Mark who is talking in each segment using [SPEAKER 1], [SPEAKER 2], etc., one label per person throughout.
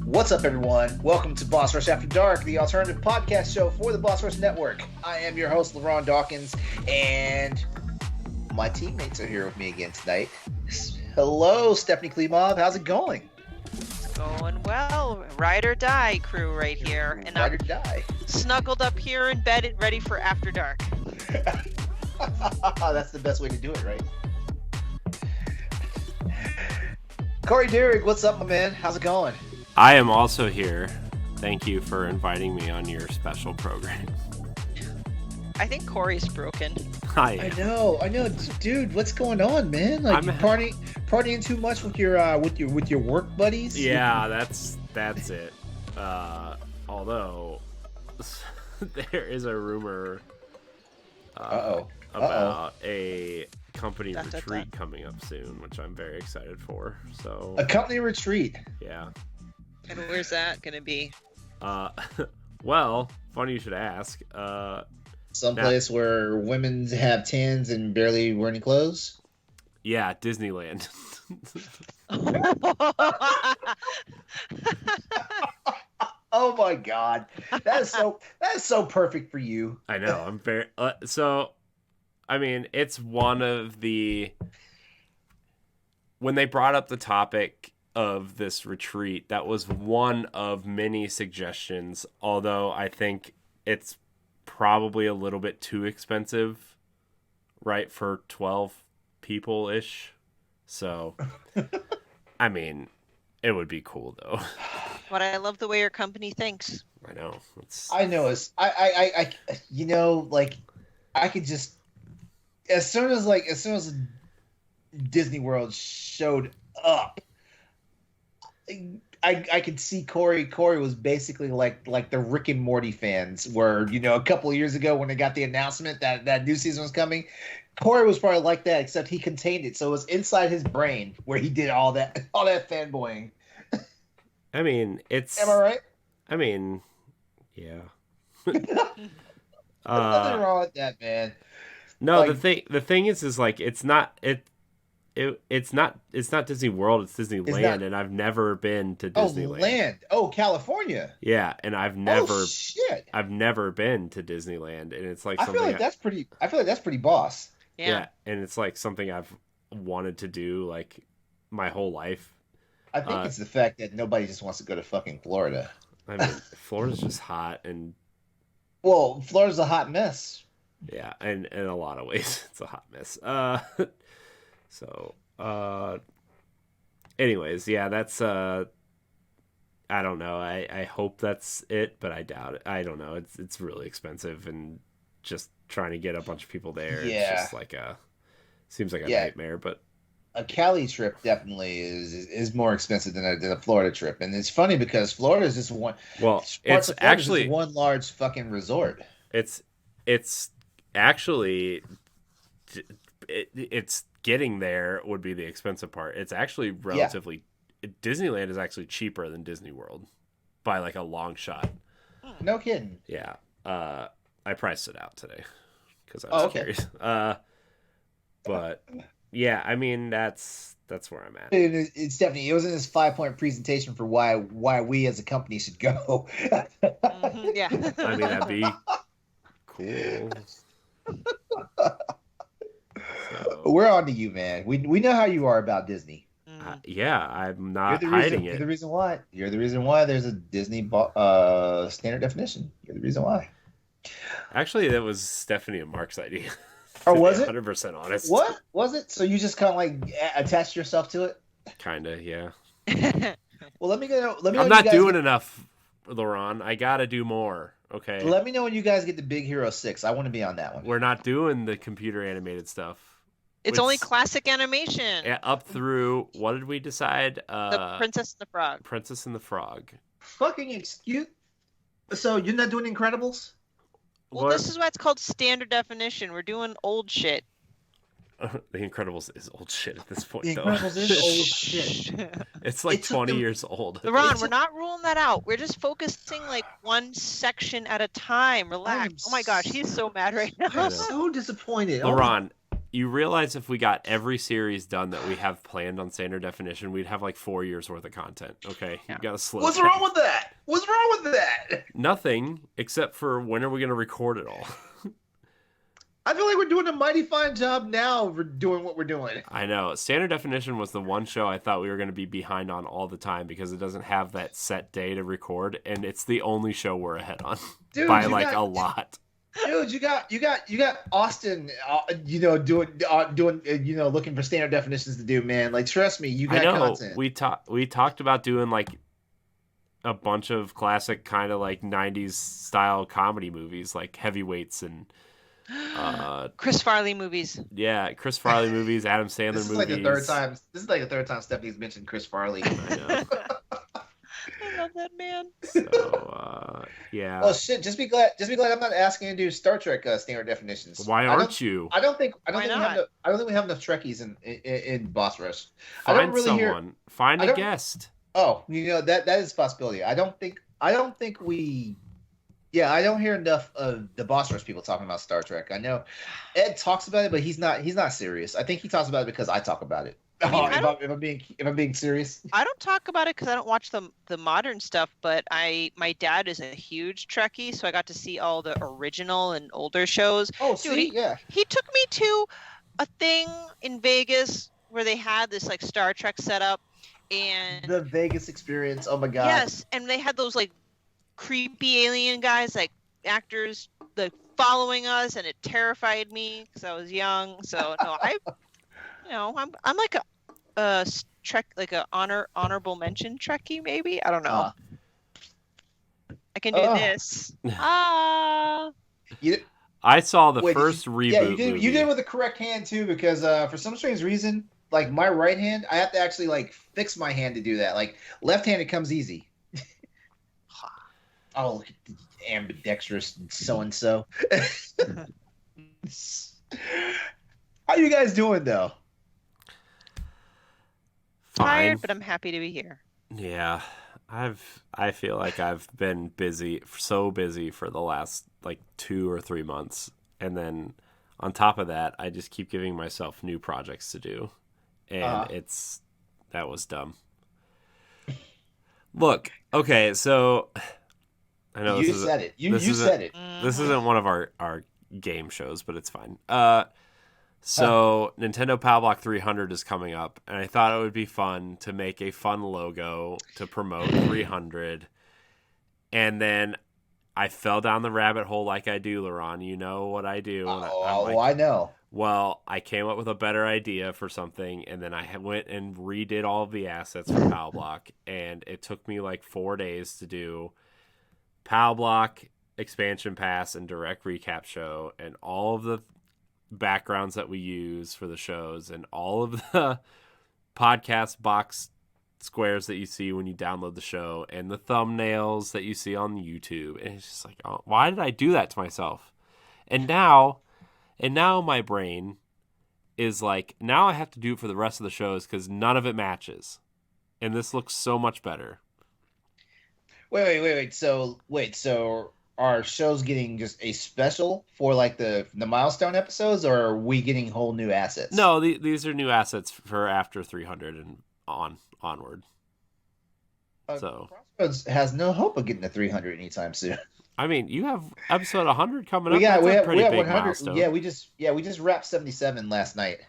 [SPEAKER 1] What's up, everyone? Welcome to Boss Rush After Dark, the alternative podcast show for the Boss Rush Network. I am your host, LeRon Dawkins, and my teammates are here with me again tonight. Hello, Stephanie Klimov. How's it going?
[SPEAKER 2] It's going well. Ride or die crew right here. And
[SPEAKER 1] Ride or
[SPEAKER 2] I'm
[SPEAKER 1] die.
[SPEAKER 2] snuggled up here in bed and ready for After Dark.
[SPEAKER 1] That's the best way to do it, right? Corey Derrick, what's up, my man? How's it going?
[SPEAKER 3] I am also here. Thank you for inviting me on your special program.
[SPEAKER 2] I think Corey's broken.
[SPEAKER 1] I know, dude. What's going on, man? Like, you partying too much with your work buddies?
[SPEAKER 3] Yeah, that's it. Although there is a rumor about a company retreat coming up soon, which I'm very excited for. So
[SPEAKER 1] a company retreat.
[SPEAKER 3] Yeah.
[SPEAKER 2] And where's that gonna be?
[SPEAKER 3] Well, funny you should ask.
[SPEAKER 1] Someplace where women have tans and barely wear any clothes?
[SPEAKER 3] Yeah, Disneyland.
[SPEAKER 1] Oh my god. That is so perfect for you.
[SPEAKER 3] I know. I'm very I mean, it's one of the when they brought up the topic of this retreat, that was one of many suggestions, although I think it's probably a little bit too expensive, right, for 12 people-ish. So, I mean, it would be cool, though.
[SPEAKER 2] But I love the way your company thinks.
[SPEAKER 3] I know.
[SPEAKER 1] I know. I you know, like, I could just, as soon as Disney World showed up, I could see Corey. Corey was basically like the Rick and Morty fans were, you know, a couple of years ago when they got the announcement that new season was coming. Corey was probably like that, except he contained it, so it was inside his brain where he did all that fanboying.
[SPEAKER 3] I mean, it's.
[SPEAKER 1] Am I right?
[SPEAKER 3] I mean, yeah.
[SPEAKER 1] There's nothing wrong with that, man.
[SPEAKER 3] No,
[SPEAKER 1] like,
[SPEAKER 3] the thing is like it's not Disney World, it's Disneyland, and I've never been to Disneyland.
[SPEAKER 1] Oh, land. Oh, California.
[SPEAKER 3] Yeah, and I've never been to Disneyland, and it's like
[SPEAKER 1] I feel like that's pretty boss.
[SPEAKER 3] Yeah, and it's like something I've wanted to do like my whole life.
[SPEAKER 1] I think it's the fact that nobody just wants to go to fucking Florida.
[SPEAKER 3] I mean, Florida's just hot, and
[SPEAKER 1] well, Florida's a hot mess.
[SPEAKER 3] Yeah, and in a lot of ways, it's a hot mess. So, anyways, yeah, that's, I don't know. I hope that's it, but I doubt it. I don't know. It's really expensive, and just trying to get a bunch of people there.
[SPEAKER 1] Yeah.
[SPEAKER 3] It's just like seems like a nightmare, but.
[SPEAKER 1] A Cali trip definitely is more expensive than a Florida trip. And it's funny because Florida is just one.
[SPEAKER 3] Well, it's actually
[SPEAKER 1] just one large fucking resort.
[SPEAKER 3] It's actually, it's getting there would be the expensive part. It's actually relatively, Disneyland is actually cheaper than Disney World by like a long shot.
[SPEAKER 1] No kidding.
[SPEAKER 3] Yeah. I priced it out today because I was curious. But yeah, I mean, that's where I'm at.
[SPEAKER 1] It's definitely, it was in this 5-point presentation for why we as a company should go.
[SPEAKER 2] Yeah.
[SPEAKER 3] I mean, that'd be cool. So,
[SPEAKER 1] we're on to you, man. We know how you are about Disney.
[SPEAKER 3] Yeah, I'm not hiding it.
[SPEAKER 1] You're the reason why. You're the reason why there's a Disney standard definition. You're the reason why.
[SPEAKER 3] Actually, that was Stephanie and Mark's idea.
[SPEAKER 1] Or was it?
[SPEAKER 3] 100% honest.
[SPEAKER 1] What was it? So you just kind of like attached yourself to it?
[SPEAKER 3] Kinda, yeah.
[SPEAKER 1] Well, let me go.
[SPEAKER 3] I'm not doing enough, LeRon. I gotta do more. Okay.
[SPEAKER 1] Let me know when you guys get to Big Hero 6. I want to be on that one.
[SPEAKER 3] We're not doing the computer animated stuff.
[SPEAKER 2] It's only classic animation.
[SPEAKER 3] Yeah, up through, what did we decide?
[SPEAKER 2] The Princess and the Frog.
[SPEAKER 3] Princess and the Frog.
[SPEAKER 1] Fucking excuse. So you're not doing Incredibles?
[SPEAKER 2] Well, this is why it's called standard definition. We're doing old shit.
[SPEAKER 3] The Incredibles is old shit at this point,
[SPEAKER 1] The
[SPEAKER 3] though.
[SPEAKER 1] Incredibles is old shit.
[SPEAKER 3] It's like 20 years old.
[SPEAKER 2] LeRon, we're not ruling that out. We're just focusing like one section at a time. Relax. Oh my gosh, he's so mad right now.
[SPEAKER 1] I'm so disappointed.
[SPEAKER 3] LeRon, you realize if we got every series done that we have planned on standard definition, we'd have like 4 years worth of content. Okay,
[SPEAKER 2] Yeah.
[SPEAKER 3] you got to slow.
[SPEAKER 1] What's
[SPEAKER 3] down.
[SPEAKER 1] wrong with that? What's wrong with that?
[SPEAKER 3] Nothing except for when are we going to record it all?
[SPEAKER 1] I feel like we're doing a mighty fine job now. We're doing what we're doing.
[SPEAKER 3] I know. Standard definition was the one show I thought we were going to be behind on all the time because it doesn't have that set day to record, and it's the only show we're ahead on
[SPEAKER 1] Dude,
[SPEAKER 3] by like a lot.
[SPEAKER 1] Dude, you got Austin, doing looking for standard definitions to do, man. Like, trust me, you got
[SPEAKER 3] I know.
[SPEAKER 1] content.
[SPEAKER 3] We talked about doing like a bunch of classic kind of like 90s style comedy movies like Heavyweights and
[SPEAKER 2] Chris Farley movies.
[SPEAKER 3] Yeah, Chris Farley movies, Adam Sandler
[SPEAKER 1] This is
[SPEAKER 3] movies.
[SPEAKER 1] like the third time. This is like the third time Stephanie's mentioned Chris Farley.
[SPEAKER 3] I know.
[SPEAKER 2] I love that man.
[SPEAKER 3] So yeah.
[SPEAKER 1] Oh shit! Just be glad I'm not asking you to do Star Trek standard definitions.
[SPEAKER 3] Why aren't you?
[SPEAKER 1] I don't think
[SPEAKER 2] Why
[SPEAKER 1] we
[SPEAKER 2] not?
[SPEAKER 1] have enough Trekkies in Boss Rush.
[SPEAKER 3] Find
[SPEAKER 1] I don't really
[SPEAKER 3] someone. Find
[SPEAKER 1] I
[SPEAKER 3] a
[SPEAKER 1] don't-
[SPEAKER 3] guest.
[SPEAKER 1] Oh, that is a possibility. I don't think we. Yeah, I don't hear enough of the Boss Rush people talking about Star Trek. I know Ed talks about it, but he's not serious. I think he talks about it because I talk about it.
[SPEAKER 2] mean,
[SPEAKER 1] If I'm being serious.
[SPEAKER 2] I don't talk about it because I don't watch the modern stuff, but my dad is a huge Trekkie, so I got to see all the original and older shows.
[SPEAKER 1] Oh,
[SPEAKER 2] Dude,
[SPEAKER 1] see, yeah.
[SPEAKER 2] He took me to a thing in Vegas where they had this like Star Trek setup, and
[SPEAKER 1] The Vegas experience. Oh my god.
[SPEAKER 2] yes, and they had those like creepy alien guys, like actors, like following us, and it terrified me because I was young. So no, I'm like a Trek, like a honorable mention Trekkie, maybe. I don't know. I can do this.
[SPEAKER 1] You,
[SPEAKER 3] I saw the
[SPEAKER 1] wait,
[SPEAKER 3] first
[SPEAKER 1] you,
[SPEAKER 3] reboot
[SPEAKER 1] yeah,
[SPEAKER 3] movie.
[SPEAKER 1] you did it with the correct hand too, because for some strange reason, like my right hand, I have to actually like fix my hand to do that. Like left-handed comes easy. Oh, look at the ambidextrous so and so. How you guys doing though?
[SPEAKER 3] Fine.
[SPEAKER 2] Tired, but I'm happy to be here.
[SPEAKER 3] Yeah, I feel like I've been so busy for the last like 2 or 3 months, and then on top of that, I just keep giving myself new projects to do, and that was dumb. Look, okay, so I know
[SPEAKER 1] You said it. You said it.
[SPEAKER 3] This isn't one of our game shows, but it's fine. So Nintendo Power Block 300 is coming up, and I thought it would be fun to make a fun logo to promote 300. And then I fell down the rabbit hole like I do, LeRon. You know what I do. And
[SPEAKER 1] I know.
[SPEAKER 3] Well, I came up with a better idea for something, and then I went and redid all of the assets for Power Block, and it took me like 4 days to do Power Block, Expansion Pass, and Direct Recap Show, and all of the backgrounds that we use for the shows, and all of the podcast box squares that you see when you download the show, and the thumbnails that you see on YouTube. And it's just like, oh, why did I do that to myself? And now my brain is like, now I have to do it for the rest of the shows because none of it matches, and this looks so much better.
[SPEAKER 1] Wait. So are shows getting just a special for like the milestone episodes, or are we getting whole new assets?
[SPEAKER 3] No, these are new assets for after 300 and onward. So
[SPEAKER 1] Crossroads has no hope of getting to 300 anytime soon.
[SPEAKER 3] I mean, you have episode 100 coming up.
[SPEAKER 1] We have
[SPEAKER 3] big
[SPEAKER 1] 100.
[SPEAKER 3] milestone.
[SPEAKER 1] Yeah, we just wrapped 77 last night.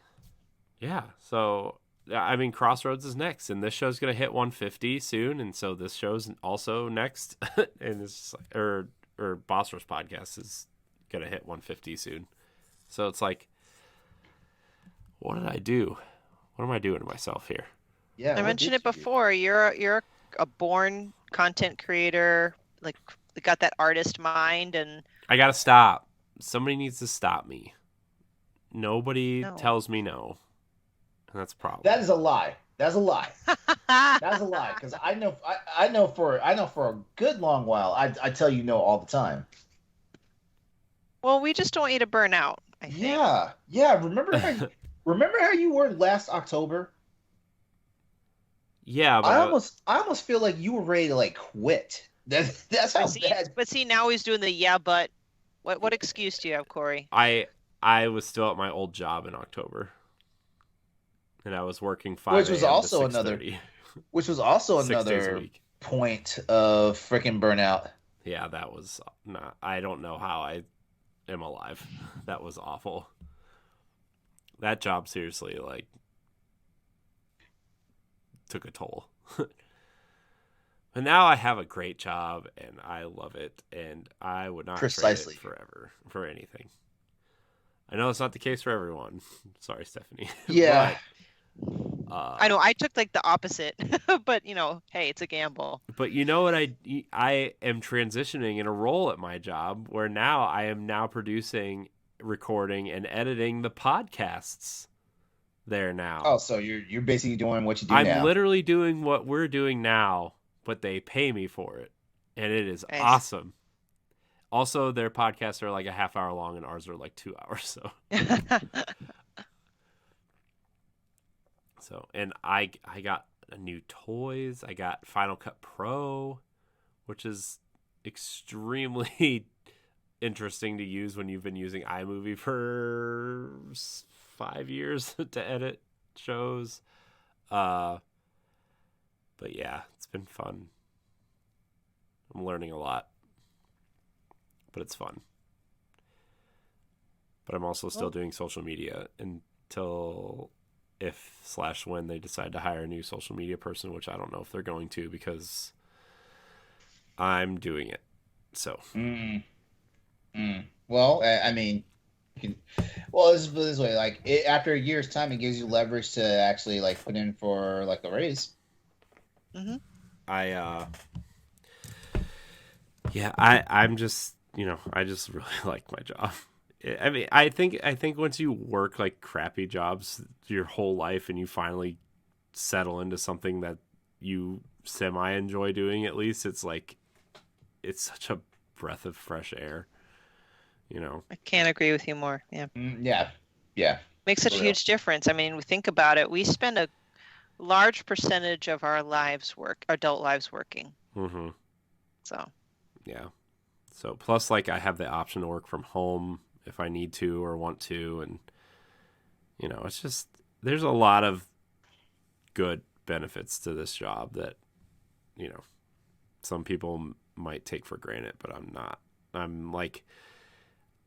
[SPEAKER 3] Yeah, so I mean, Crossroads is next, and this show's gonna hit 150 soon, and so this show's also next, and it's just like, or Boss Rush podcast is gonna hit 150 soon. So it's like, what did I do? What am I doing to myself here?
[SPEAKER 1] Yeah,
[SPEAKER 2] I mentioned it before. You're a born content creator, like got that artist mind, and
[SPEAKER 3] I gotta stop. Somebody needs to stop me. Nobody
[SPEAKER 2] No.
[SPEAKER 3] tells me no, and that's a problem.
[SPEAKER 1] That is a lie. That's a lie. That's a lie. Because I know for a good long while I tell you no all the time.
[SPEAKER 2] well, we just don't want you to burn out. I think.
[SPEAKER 1] Yeah. Remember how you were last October?
[SPEAKER 3] Yeah, but
[SPEAKER 1] I almost feel like you were ready to like quit. That's how bad.
[SPEAKER 2] But see, now he's doing the but. What excuse do you have, Corey?
[SPEAKER 3] I I was still at my old job in October, and I was working 5
[SPEAKER 1] Which was
[SPEAKER 3] a.m.
[SPEAKER 1] also
[SPEAKER 3] to 6:30.
[SPEAKER 1] which was also
[SPEAKER 3] 6 days a
[SPEAKER 1] another
[SPEAKER 3] week.
[SPEAKER 1] point of freaking burnout.
[SPEAKER 3] Yeah, that was not. I don't know how I am alive. That was awful. That job seriously like took a toll. But now I have a great job and I love it, and I would not
[SPEAKER 1] Precisely.
[SPEAKER 3] trade it forever for anything. I know it's not the case for everyone. Sorry, Stephanie.
[SPEAKER 1] Yeah.
[SPEAKER 3] But,
[SPEAKER 2] I know I took like the opposite, but hey, it's a gamble.
[SPEAKER 3] But you know what? I am transitioning in a role at my job where now I am now producing, recording, and editing the podcasts there now.
[SPEAKER 1] Oh, so you're basically doing what you do
[SPEAKER 3] I'm
[SPEAKER 1] now.
[SPEAKER 3] literally doing what we're doing now, but they pay me for it, and it is
[SPEAKER 2] Nice.
[SPEAKER 3] awesome. Also, their podcasts are like a half hour long, and ours are like 2 hours. So, and I got new toys. I got Final Cut Pro, which is extremely interesting to use when you've been using iMovie for 5 years to edit shows. But yeah, it's been fun. I'm learning a lot, but it's fun. But I'm also still doing social media until when they decide to hire a new social media person, which I don't know if they're going to because I'm doing it. So.
[SPEAKER 1] Well, I mean, let's put it this way: like after a year's time, it gives you leverage to actually like put in for like a raise.
[SPEAKER 2] Mm-hmm.
[SPEAKER 3] I'm just I just really like my job. I mean, I think once you work like crappy jobs your whole life and you finally settle into something that you semi enjoy doing, at least it's like it's such a breath of fresh air.
[SPEAKER 2] I can't agree with you more. Yeah.
[SPEAKER 1] Yeah.
[SPEAKER 2] Makes such a huge difference. I mean, we think about it. We spend a large percentage of our adult lives working.
[SPEAKER 3] Mm-hmm.
[SPEAKER 2] So.
[SPEAKER 3] Yeah. So plus, like, I have the option to work from home if I need to or want to, and it's just there's a lot of good benefits to this job that some people might take for granted, but I'm not. I'm like,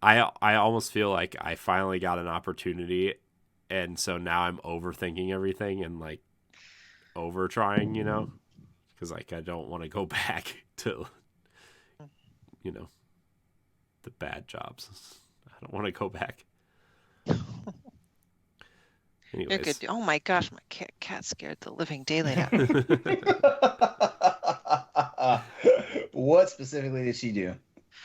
[SPEAKER 3] I almost feel like I finally got an opportunity, and so now I'm overthinking everything and like over trying, because like I don't want to go back to the bad jobs. I don't want to go back. Anyways.
[SPEAKER 2] You're good. Oh my gosh, my cat scared the living daylight out of me.
[SPEAKER 1] What specifically did she do?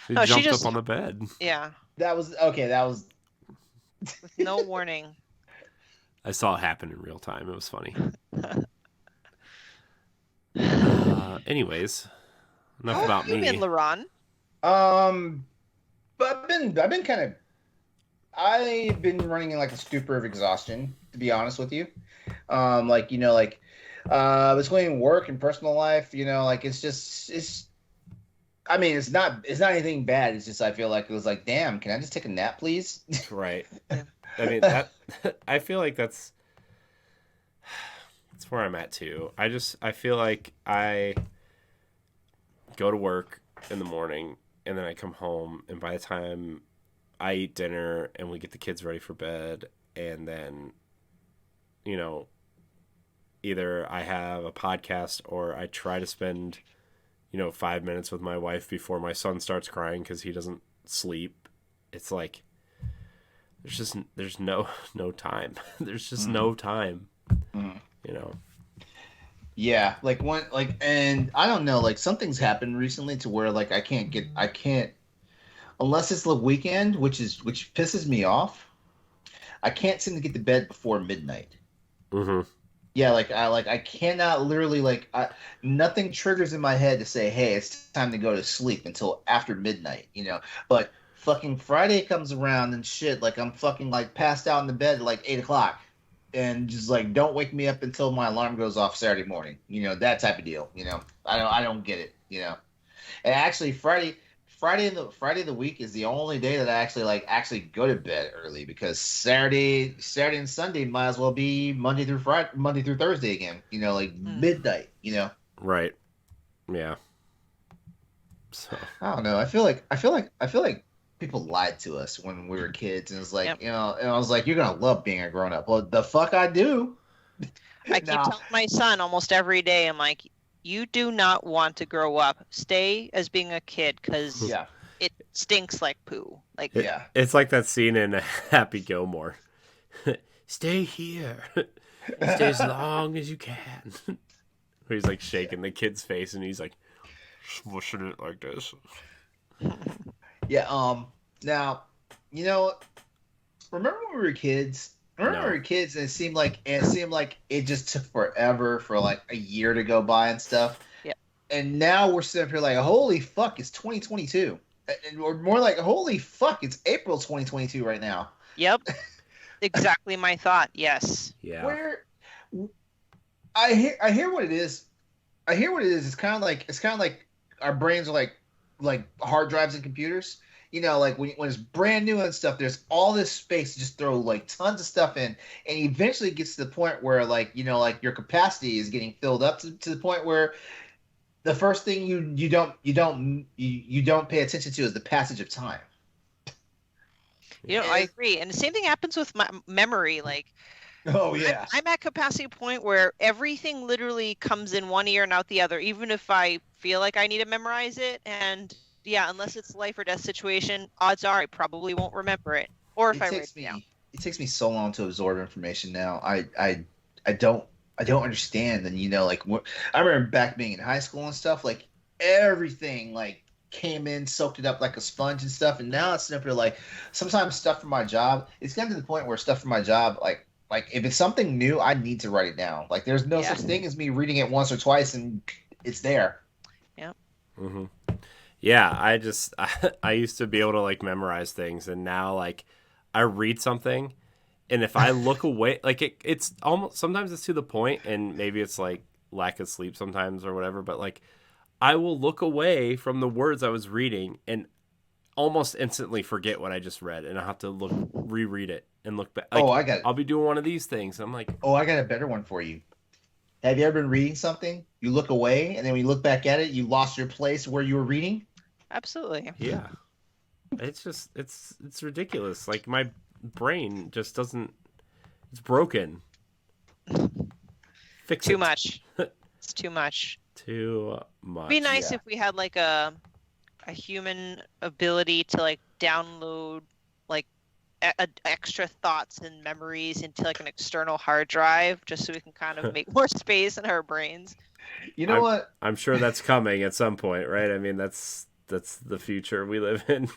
[SPEAKER 3] She jumped up on the bed.
[SPEAKER 2] Yeah.
[SPEAKER 1] That was okay. That was
[SPEAKER 2] with no warning.
[SPEAKER 3] I saw it happen in real time. It was funny. Anyways, enough about me.
[SPEAKER 2] How have you been, LeRon?
[SPEAKER 1] But I've been running in like a stupor of exhaustion, to be honest with you. Between work and personal life, it's not anything bad. It's just I feel like it was like, damn, can I just take a nap, please?
[SPEAKER 3] Right. I mean I feel like that's where I'm at too. I feel like I go to work in the morning and then I come home, and by the time I eat dinner and we get the kids ready for bed, and then either I have a podcast or I try to spend 5 minutes with my wife before my son starts crying because he doesn't sleep. It's like there's no time. There's just no time.
[SPEAKER 1] Yeah, and I don't know, like something's happened recently to where like I can't unless it's the weekend, which pisses me off. I can't seem to get to bed before midnight.
[SPEAKER 3] Mm-hmm.
[SPEAKER 1] Yeah, I cannot literally nothing triggers in my head to say, hey, it's time to go to sleep until after midnight, But fucking Friday comes around and shit, like I'm fucking like passed out in the bed at like 8:00, and just like don't wake me up until my alarm goes off Saturday morning, that type of deal. I don't get it, And actually Friday Friday of the week is the only day that I actually go to bed early, because Saturday and Sunday might as well be Monday through Thursday again. Like midnight.
[SPEAKER 3] Right. Yeah. So
[SPEAKER 1] I don't know. I feel like people lied to us when we were kids, and it's like,
[SPEAKER 2] Yep.
[SPEAKER 1] and I was like, you're gonna love being a grown up. Well, the fuck I do.
[SPEAKER 2] I keep
[SPEAKER 1] Nah.
[SPEAKER 2] telling my son almost every day, I'm like, you do not want to grow up. Stay as being a kid, because
[SPEAKER 1] Yeah.
[SPEAKER 2] it stinks like poo. Like,
[SPEAKER 1] Yeah.
[SPEAKER 3] it's like that scene in Happy Gilmore. Stay here. Stay as long as you can. Where he's like shaking the kid's face and he's like smushing it like this.
[SPEAKER 1] Yeah. Now, you know, remember when we were kids? Remember when we were kids, and it seemed like it just took forever for like a year to go by and stuff.
[SPEAKER 2] Yep.
[SPEAKER 1] And now we're sitting up here like, holy fuck, it's 2022, or more like, holy fuck, it's April 2022 right now.
[SPEAKER 2] yep. Exactly my thought. Yes.
[SPEAKER 3] Yeah.
[SPEAKER 1] Where I hear what it is. I hear what it is. It's kind of like our brains are like hard drives in computers. Like when it's brand new and stuff, there's all this space to just throw like tons of stuff in, and eventually it gets to the point where like your capacity is getting filled up to the point where the first thing you don't pay attention to is the passage of time.
[SPEAKER 2] I agree. And the same thing happens with my memory. Like,
[SPEAKER 1] Oh yeah.
[SPEAKER 2] I'm at capacity point where everything literally comes in one ear and out the other, even if I feel like I need to memorize it. And yeah, unless it's life or death situation, odds are I probably won't remember it. Or if I write it down.
[SPEAKER 1] It takes me so long to absorb information now. I don't understand. And like I remember back being in high school and stuff, like everything like came in, soaked it up like a sponge and stuff. And now it's simply like sometimes stuff for my job. It's gotten to the point where stuff for my job, like if it's something new, I need to write it down. Like there's no such thing as me reading it once or twice and it's there.
[SPEAKER 2] Yeah.
[SPEAKER 3] Mm-hmm. Yeah, I used to be able to like memorize things, and now like I read something, and if I look away, like it's almost sometimes it's to the point, and maybe it's like lack of sleep sometimes or whatever, but like I will look away from the words I was reading and almost instantly forget what I just read, and I have to reread it and look back. Like, I'll be doing one of these things, and I'm like,
[SPEAKER 1] I got a better one for you. Have you ever been reading something? You look away, and then when you look back at it, you lost your place where you were reading?
[SPEAKER 2] Absolutely.
[SPEAKER 3] Yeah. It's just it's ridiculous. Like my brain just doesn't. It's broken. Fix
[SPEAKER 2] Too
[SPEAKER 3] it.
[SPEAKER 2] much. It's too much.
[SPEAKER 3] Too much.
[SPEAKER 2] It'd be nice if we had like a human ability to like download like extra thoughts and memories into like an external hard drive, just so we can kind of make more space in our brains.
[SPEAKER 1] You know what?
[SPEAKER 3] I'm sure that's coming at some point, right? I mean, that's the future we live in.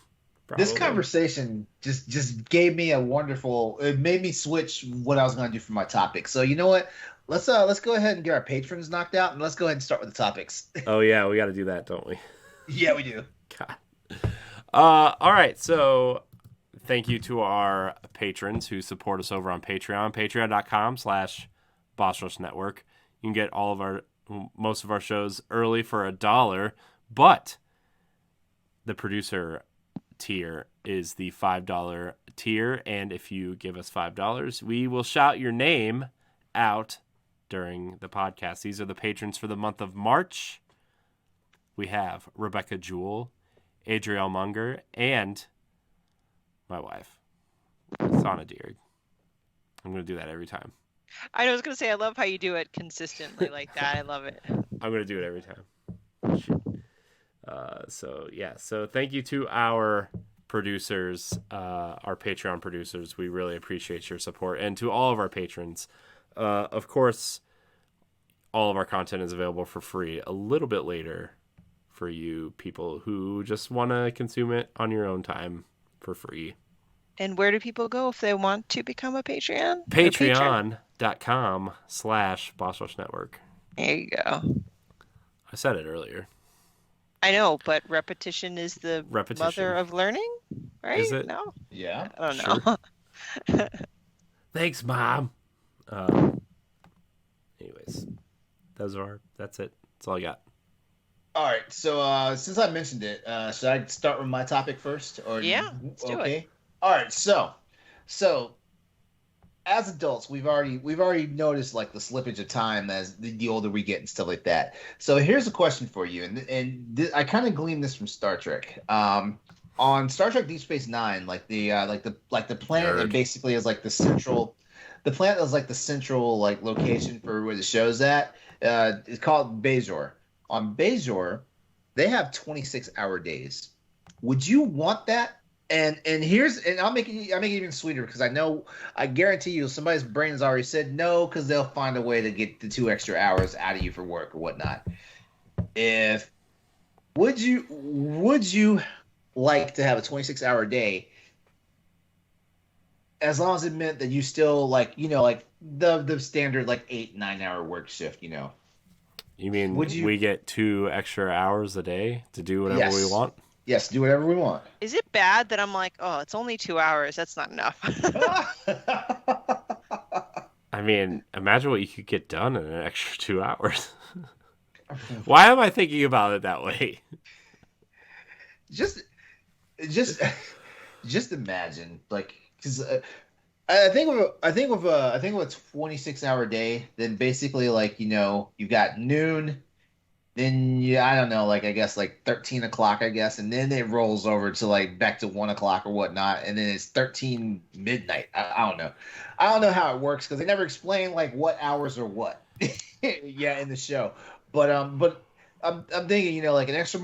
[SPEAKER 3] Probably.
[SPEAKER 1] This conversation just gave me it made me switch what I was going to do for my topic. So you know what? Let's go ahead and get our patrons knocked out, and let's go ahead and start with the topics.
[SPEAKER 3] Oh yeah, we got to do that, don't we?
[SPEAKER 1] Yeah, we do.
[SPEAKER 3] God. All right, so thank you to our patrons who support us over on Patreon, patreon.com/Boss Rush Network. You can get most of our shows early for $1, but the producer tier is the $5 tier, and if you give us $5, we will shout your name out during the podcast. These are the patrons for the month of March. We have Rebecca Jewell, Adriel Munger, and my wife, Sana Deering. I'm going to do that every time.
[SPEAKER 2] I was going to say, I love how you do it consistently like that. I love it.
[SPEAKER 3] I'm going to do it every time. So thank you to our producers, our Patreon producers. We really appreciate your support. And to all of our patrons, of course, all of our content is available for free a little bit later for you people who just want to consume it on your own time for free.
[SPEAKER 2] And where do people go if they want to become a Patreon?
[SPEAKER 3] Patreon.com/Boss Rush Network.
[SPEAKER 2] There you go.
[SPEAKER 3] I said it earlier.
[SPEAKER 2] I know, but repetition is the mother of learning, right?
[SPEAKER 3] Is it?
[SPEAKER 2] No?
[SPEAKER 1] Yeah.
[SPEAKER 2] I don't know.
[SPEAKER 3] Thanks, Mom. Anyways, that's it. That's all I got.
[SPEAKER 1] All right. So since I mentioned it, should I start with my topic first, or
[SPEAKER 2] Yeah, let's do it.
[SPEAKER 1] okay? All right. So as adults, we've already noticed like the slippage of time as the older we get and stuff like that. So here's a question for you, and I kind of gleaned this from Star Trek. On Star Trek Deep Space Nine, like the planet that
[SPEAKER 3] Nerd.
[SPEAKER 1] basically is like the planet is like the central like location for where the show's at. It's called Bajor. On Bajor, they have 26-hour days. Would you want that? And I'll make it even sweeter because I guarantee you somebody's brain has already said no because they'll find a way to get the 2 extra hours out of you for work or whatnot. If would you like to have a 26-hour day as long as it meant that you still like the standard like 8-9 hour work shift.
[SPEAKER 3] You mean
[SPEAKER 1] Would you?
[SPEAKER 3] we get 2 extra hours a day to do whatever we
[SPEAKER 1] Yes.
[SPEAKER 3] want?
[SPEAKER 1] Yes, do whatever we want.
[SPEAKER 2] Is it bad that I'm like, oh, it's only 2 hours? That's not enough.
[SPEAKER 3] I mean, imagine what you could get done in an extra 2 hours. Why am I thinking about it that way?
[SPEAKER 1] just just just imagine like because I think with a 26-hour day, then basically like you've got noon, then I don't know, like I guess like 13 o'clock, I guess, and then it rolls over to like back to 1 o'clock or whatnot, and then it's 13 midnight. I don't know how it works because they never explain like what hours are what. Yeah, in the show, but I'm thinking like an extra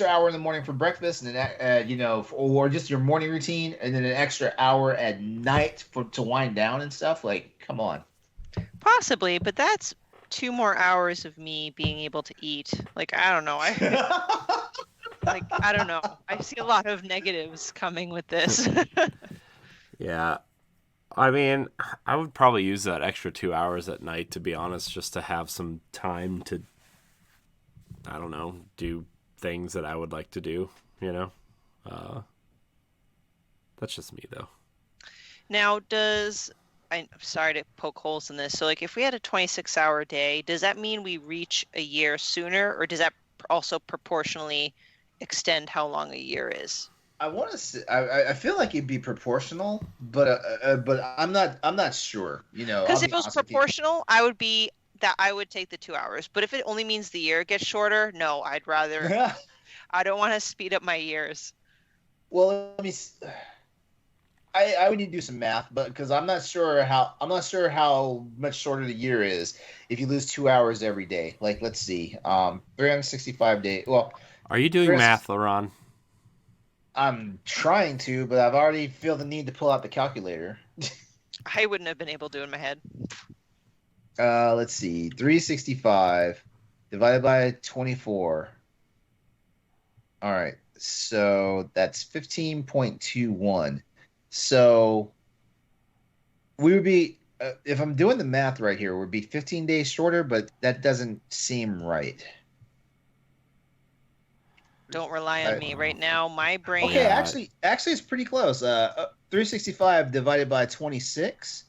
[SPEAKER 1] hour in the morning for breakfast, and then or just your morning routine, and then an extra hour at night for to wind down and stuff. Like, come on.
[SPEAKER 2] Possibly, but that's 2 more hours of me being able to eat. Like, I don't know. I don't know. I see a lot of negatives coming with this.
[SPEAKER 3] Yeah. I mean, I would probably use that extra 2 hours at night, to be honest, just to have some time to, I don't know, do things that I would like to do, you know? That's just me, though.
[SPEAKER 2] Now, I'm sorry to poke holes in this. So, like, if we had a 26-hour day, does that mean we reach a year sooner, or does that also proportionally extend how long a year is?
[SPEAKER 1] I want to. I feel like it'd be proportional, but I'm not sure. I'll
[SPEAKER 2] Because if
[SPEAKER 1] be
[SPEAKER 2] it was
[SPEAKER 1] honest with you.
[SPEAKER 2] proportional, I would take the 2 hours. But if it only means the year gets shorter, no, I don't want to speed up my years.
[SPEAKER 1] Well, let me. I would need to do some math, but because I'm not sure how much shorter the year is if you lose 2 hours every day. Like, let's see, 365 days. Well,
[SPEAKER 3] Are you doing
[SPEAKER 1] 300
[SPEAKER 3] math, LeRon?
[SPEAKER 1] I'm trying to, but I've already feel the need to pull out the calculator.
[SPEAKER 2] I wouldn't have been able to in my head.
[SPEAKER 1] Let's see, 365 divided by 24. All right, so that's 15.21. So we would be, if I'm doing the math right here, would be 15 days shorter, but that doesn't seem right.
[SPEAKER 2] Don't rely on me right now. My brain.
[SPEAKER 1] Okay,
[SPEAKER 3] Yeah.
[SPEAKER 1] actually, it's pretty close. 365 divided by 26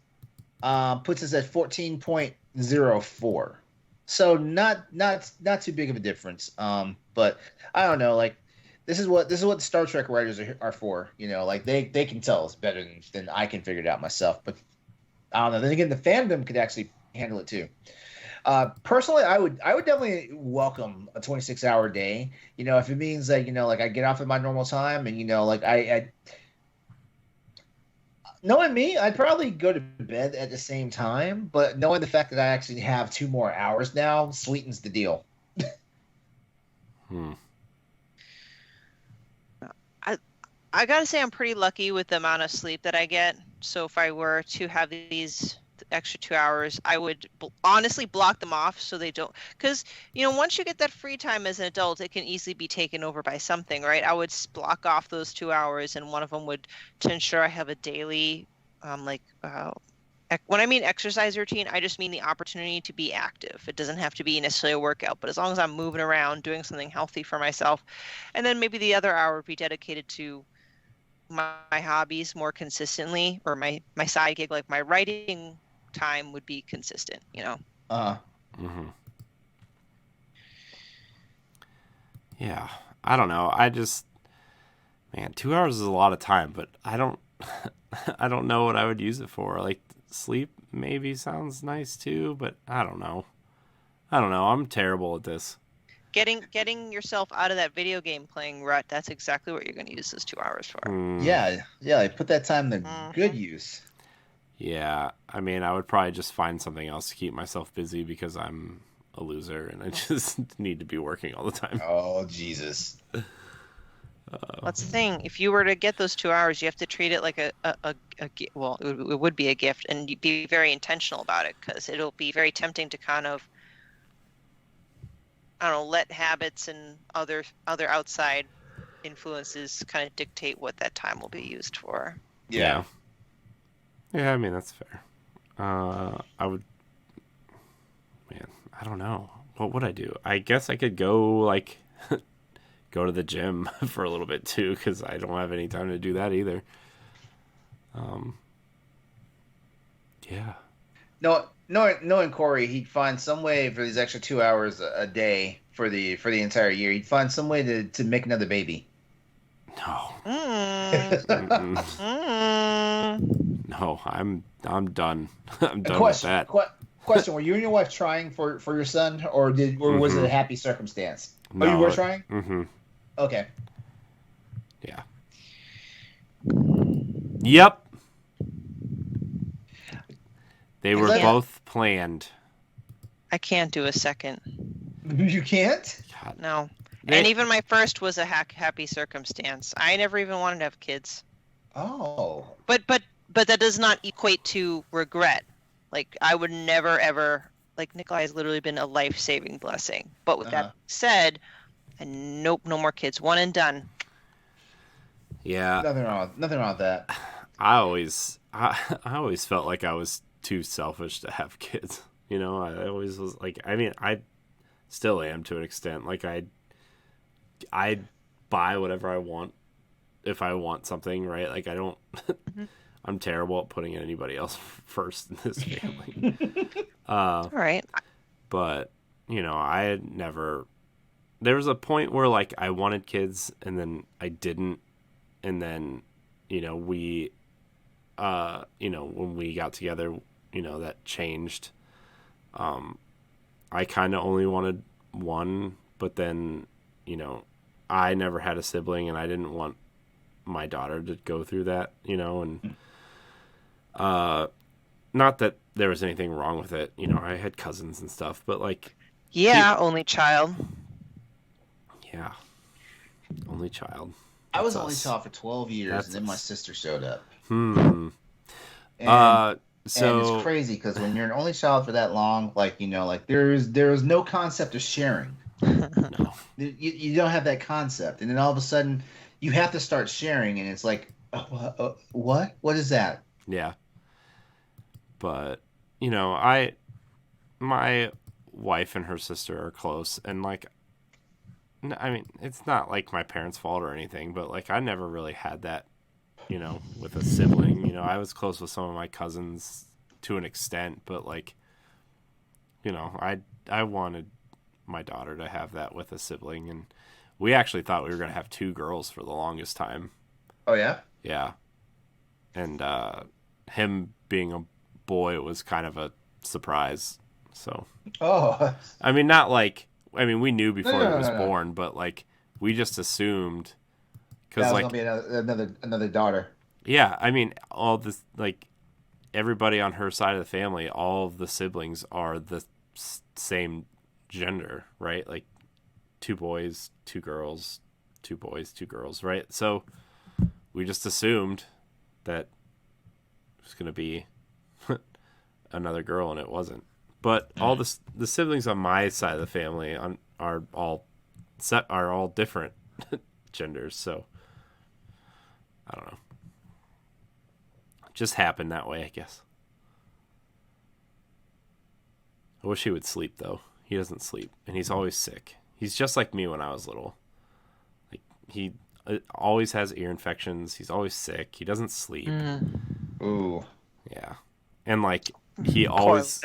[SPEAKER 1] puts us at 14.04. So not too big of a difference. But I don't know. Like, this is what the Star Trek writers are for. Like they can tell us better than I can figure it out myself. But I don't know. Then again, the fandom could actually handle it too. Personally, I would definitely welcome a 26-hour day. If it means that like I get off at my normal time, and like I knowing me, I'd probably go to bed at the same time. But knowing the fact that I actually have 2 more hours now sweetens the deal.
[SPEAKER 3] Hmm.
[SPEAKER 2] I gotta say, I'm pretty lucky with the amount of sleep that I get. So if I were to have these extra 2 hours, I would honestly block them off so they don't. Because once you get that free time as an adult, it can easily be taken over by something, right? I would block off those 2 hours, and one of them would to ensure I have a daily, when I mean exercise routine, I just mean the opportunity to be active. It doesn't have to be necessarily a workout, but as long as I'm moving around, doing something healthy for myself, and then maybe the other hour would be dedicated to my hobbies more consistently, or my side gig, like my writing time would be consistent.
[SPEAKER 1] Uh,
[SPEAKER 3] Mm-hmm. Yeah, I don't know. Man, 2 hours is a lot of time, but I don't I don't know what I would use it for. Like sleep maybe sounds nice too, but I don't know. I'm terrible at this.
[SPEAKER 2] Getting yourself out of that video game playing rut, that's exactly what you're going to use those 2 hours for.
[SPEAKER 1] Yeah, like put that time to good
[SPEAKER 2] Mhm.
[SPEAKER 1] use.
[SPEAKER 3] Yeah, I mean, I would probably just find something else to keep myself busy because I'm a loser and I just need to be working all the time.
[SPEAKER 1] Oh Jesus.
[SPEAKER 2] That's the thing. If you were to get those 2 hours, you have to treat it like well, it would be a gift, and you'd be very intentional about it because it'll be very tempting to kind of, I don't know, let habits and other outside influences kind of dictate what that time will be used for.
[SPEAKER 3] Yeah. Yeah, I mean, that's fair. I would, man, I don't know. What would I do? I guess I could go, like, go to the gym for a little bit, too, because I don't have any time to do that either. Yeah.
[SPEAKER 1] No, knowing Corey, he'd find some way for these extra 2 hours a day for the entire year. He'd find some way to make another baby.
[SPEAKER 3] No.
[SPEAKER 2] Mm. Mm.
[SPEAKER 3] No, I'm done. I'm done with
[SPEAKER 1] Question,
[SPEAKER 3] that.
[SPEAKER 1] question: were you and your wife trying for your son, or was it a happy circumstance?
[SPEAKER 3] No,
[SPEAKER 1] Oh, you were trying.
[SPEAKER 3] Mm-hmm.
[SPEAKER 1] Okay.
[SPEAKER 3] Yeah. Yep. They were both planned.
[SPEAKER 2] I can't do a second.
[SPEAKER 1] You can't?
[SPEAKER 3] God.
[SPEAKER 2] No. And even my first was a happy circumstance. I never even wanted to have kids.
[SPEAKER 1] Oh.
[SPEAKER 2] But that does not equate to regret. Like I would never ever, like Nikolai has literally been a life-saving blessing. But with that said, and nope, no more kids. One and done.
[SPEAKER 3] Yeah.
[SPEAKER 1] Nothing wrong with that.
[SPEAKER 3] I always felt like I was too selfish to have kids. You know, I always was like, I mean, I still am to an extent. Like I buy whatever I want if I want something, right? Like I don't I'm terrible at putting anybody else first in this family.
[SPEAKER 2] All right.
[SPEAKER 3] But, you know, I had never there was a point where like I wanted kids and then I didn't, and then, you know, we when we got together, you know, that changed. I kind of only wanted one, but then, you know, I never had a sibling and I didn't want my daughter to go through that, you know, and not that there was anything wrong with it. You know, I had cousins and stuff, but like
[SPEAKER 2] only child.
[SPEAKER 3] Yeah. Only child.
[SPEAKER 1] I was only child for 12 years, and then my sister showed up.
[SPEAKER 3] And
[SPEAKER 1] it's crazy because when you're an only child for that long, like, you know, like there's no concept of sharing.
[SPEAKER 3] No.
[SPEAKER 1] You don't have that concept, and then all of a sudden you have to start sharing, and it's like, what? What is that?
[SPEAKER 3] Yeah. But, you know, my wife and her sister are close, and like, I mean, it's not like my parents' fault or anything, but like I never really had that, you know, with a sibling. You know, I was close with some of my cousins to an extent, but like, you know, I wanted my daughter to have that with a sibling, and we actually thought we were going to have two girls for the longest time.
[SPEAKER 1] Oh yeah?
[SPEAKER 3] Yeah. And him being a boy was kind of a surprise. So, I mean, not like, I mean, we knew before he was born, but like we just assumed
[SPEAKER 1] because that was gonna be another daughter.
[SPEAKER 3] Yeah, I mean, all this, like, everybody on her side of the family, all of the siblings are the same gender, right? Like 2 boys, 2 girls, 2 boys, 2 girls, right? So we just assumed that it was gonna be another girl, and it wasn't. But all the siblings on my side of the family are all different genders, so I don't know. It just happened that way, I guess. I wish he would sleep though. He doesn't sleep, and he's always sick. He's just like me when I was little. Like he always has ear infections. He's always sick. He doesn't sleep.
[SPEAKER 1] Ooh.
[SPEAKER 3] Yeah, and like. He always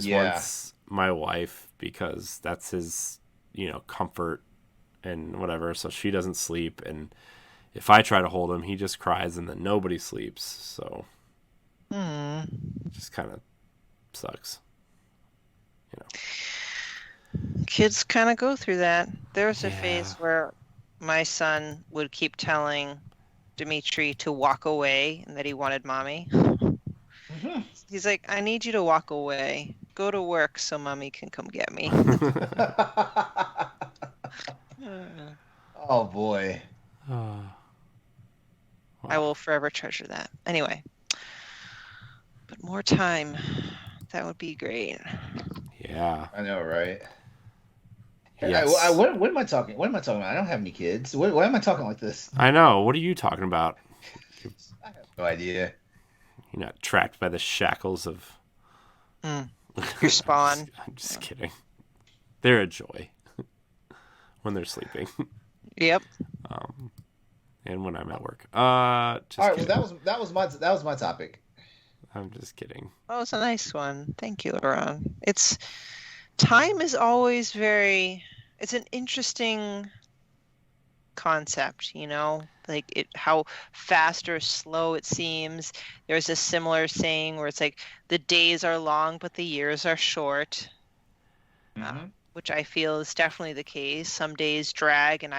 [SPEAKER 3] wants my wife because that's his, you know, comfort and whatever, so she doesn't sleep. And if I try to hold him, he just cries, and then nobody sleeps. So it just kind of sucks, you know.
[SPEAKER 2] Kids kind of go through that. There was a
[SPEAKER 3] Yeah.
[SPEAKER 2] phase where my son would keep telling Dimitri to walk away and that he wanted mommy.
[SPEAKER 1] Mhm.
[SPEAKER 2] He's like, I need you to walk away. Go to work so mommy can come get me.
[SPEAKER 1] Oh boy.
[SPEAKER 2] I will forever treasure that. Anyway, but more time. That would be great.
[SPEAKER 3] Yeah.
[SPEAKER 1] I know, right?
[SPEAKER 3] Yes.
[SPEAKER 1] What am I talking? What am I talking about? I don't have any kids. Why am I talking like this?
[SPEAKER 3] I know. What are you talking about?
[SPEAKER 1] I have no idea.
[SPEAKER 3] You're not trapped by the shackles of
[SPEAKER 2] Your spawn.
[SPEAKER 3] I'm just kidding. They're a joy when they're sleeping.
[SPEAKER 2] Yep.
[SPEAKER 3] And when I'm at work. Just
[SPEAKER 1] All right.
[SPEAKER 3] kidding.
[SPEAKER 1] Well, that was my topic.
[SPEAKER 3] I'm just kidding.
[SPEAKER 2] Oh, it's a nice one. Thank you, LeRon. Time is always it's an interesting concept, like how fast or slow it seems. There's a similar saying where it's like the days are long, but the years are short, which I feel is definitely the case. Some days drag, and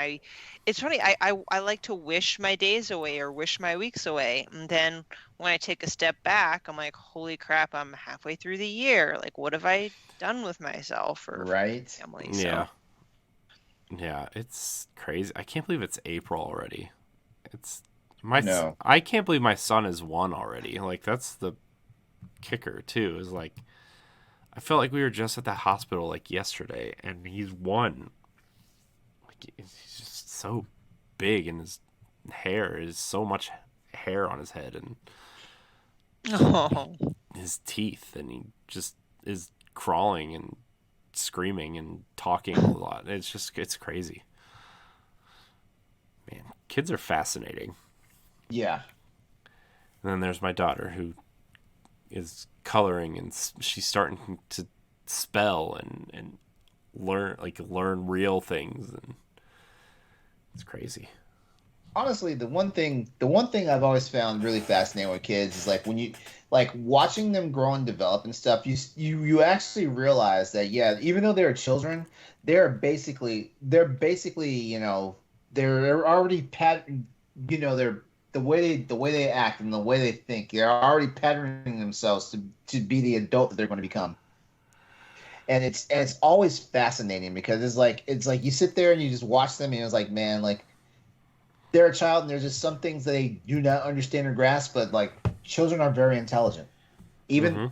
[SPEAKER 2] it's funny. I like to wish my days away or wish my weeks away, and then when I take a step back, I'm like, holy crap, I'm halfway through the year. Like, what have I done with myself or
[SPEAKER 1] right?
[SPEAKER 2] family?
[SPEAKER 3] Yeah. Yeah, it's crazy. I can't believe it's April already.
[SPEAKER 1] No.
[SPEAKER 3] I can't believe my son is 1 already. Like, that's the kicker too. Is like, I felt like we were just at the hospital like yesterday, and he's 1. Like, he's just so big, and his hair is so much hair on his head, and his teeth, and he just is crawling and screaming and talking a lot. It's crazy. Man, kids are fascinating.
[SPEAKER 1] Yeah.
[SPEAKER 3] And then there's my daughter who is coloring, and she's starting to spell and learn real things, and it's crazy.
[SPEAKER 1] Honestly, the one thing I've always found really fascinating with kids is like when you like watching them grow and develop and stuff. You actually realize that even though they're children, they're basically they're already they're the way they act and the way they think. They're already patterning themselves to be the adult that they're going to become. And it's always fascinating because it's like you sit there and you just watch them and it's like, man, like they're a child and there's just some things that they do not understand or grasp, but like children are very intelligent. Even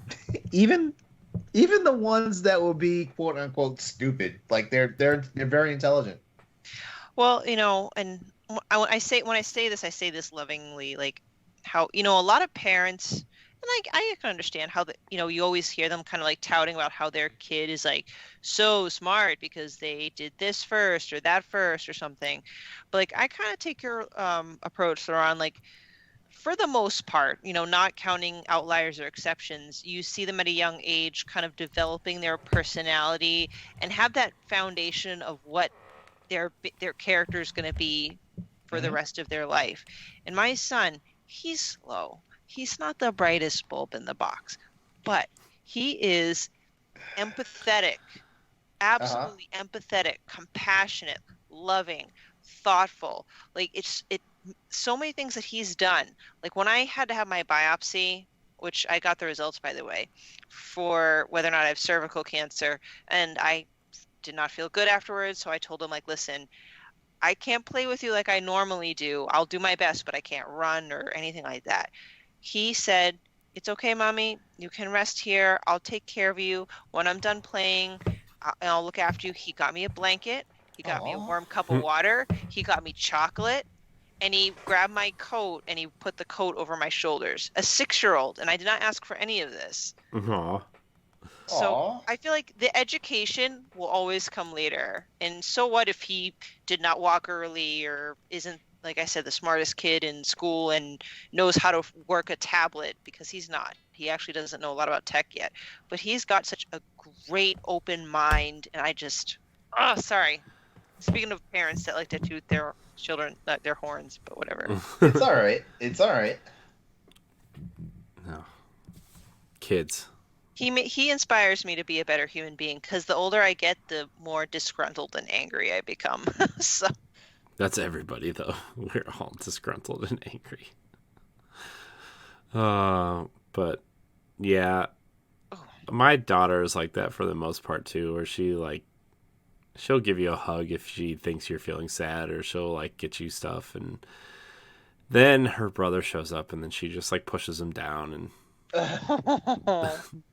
[SPEAKER 1] the ones that will be quote unquote stupid, like they're very intelligent.
[SPEAKER 2] Well, and when I say this, I say this lovingly, like how, a lot of parents, and like I can understand how you always hear them kind of like touting about how their kid is like so smart because they did this first or that first or something. But like I kind of take your approach, LeRon, like for the most part, not counting outliers or exceptions, you see them at a young age kind of developing their personality and have that foundation of what their character is going to be for the rest of their life. And my son, he's slow. He's not the brightest bulb in the box, but he is empathetic, absolutely empathetic, compassionate, loving, thoughtful. Like so many things that he's done. Like when I had to have my biopsy, which I got the results, by the way, for whether or not I have cervical cancer, and I did not feel good afterwards. So I told him, like, listen, I can't play with you like I normally do. I'll do my best, but I can't run or anything like that. He said, it's okay, mommy. You can rest here. I'll take care of you. When I'm done playing, I'll look after you. He got me a blanket. He got me a warm cup of water. He got me chocolate. And he grabbed my coat and he put the coat over my shoulders. A 6-year-old. And I did not ask for any of this.
[SPEAKER 3] Aww.
[SPEAKER 2] So I feel like the education will always come later. And so what if he did not walk early or isn't, like I said, the smartest kid in school and knows how to work a tablet, because he's not. He actually doesn't know a lot about tech yet. But he's got such a great open mind. And I just, sorry. Speaking of parents that like to toot their children, their horns, but whatever.
[SPEAKER 1] It's all right. It's all right.
[SPEAKER 3] No. Kids.
[SPEAKER 2] He inspires me to be a better human being because the older I get, the more disgruntled and angry I become. So
[SPEAKER 3] That's everybody, though. We're all disgruntled and angry. But yeah, my daughter is like that for the most part too, where she'll give you a hug if she thinks you're feeling sad, or she'll like get you stuff, and then her brother shows up, and then she just like pushes him down and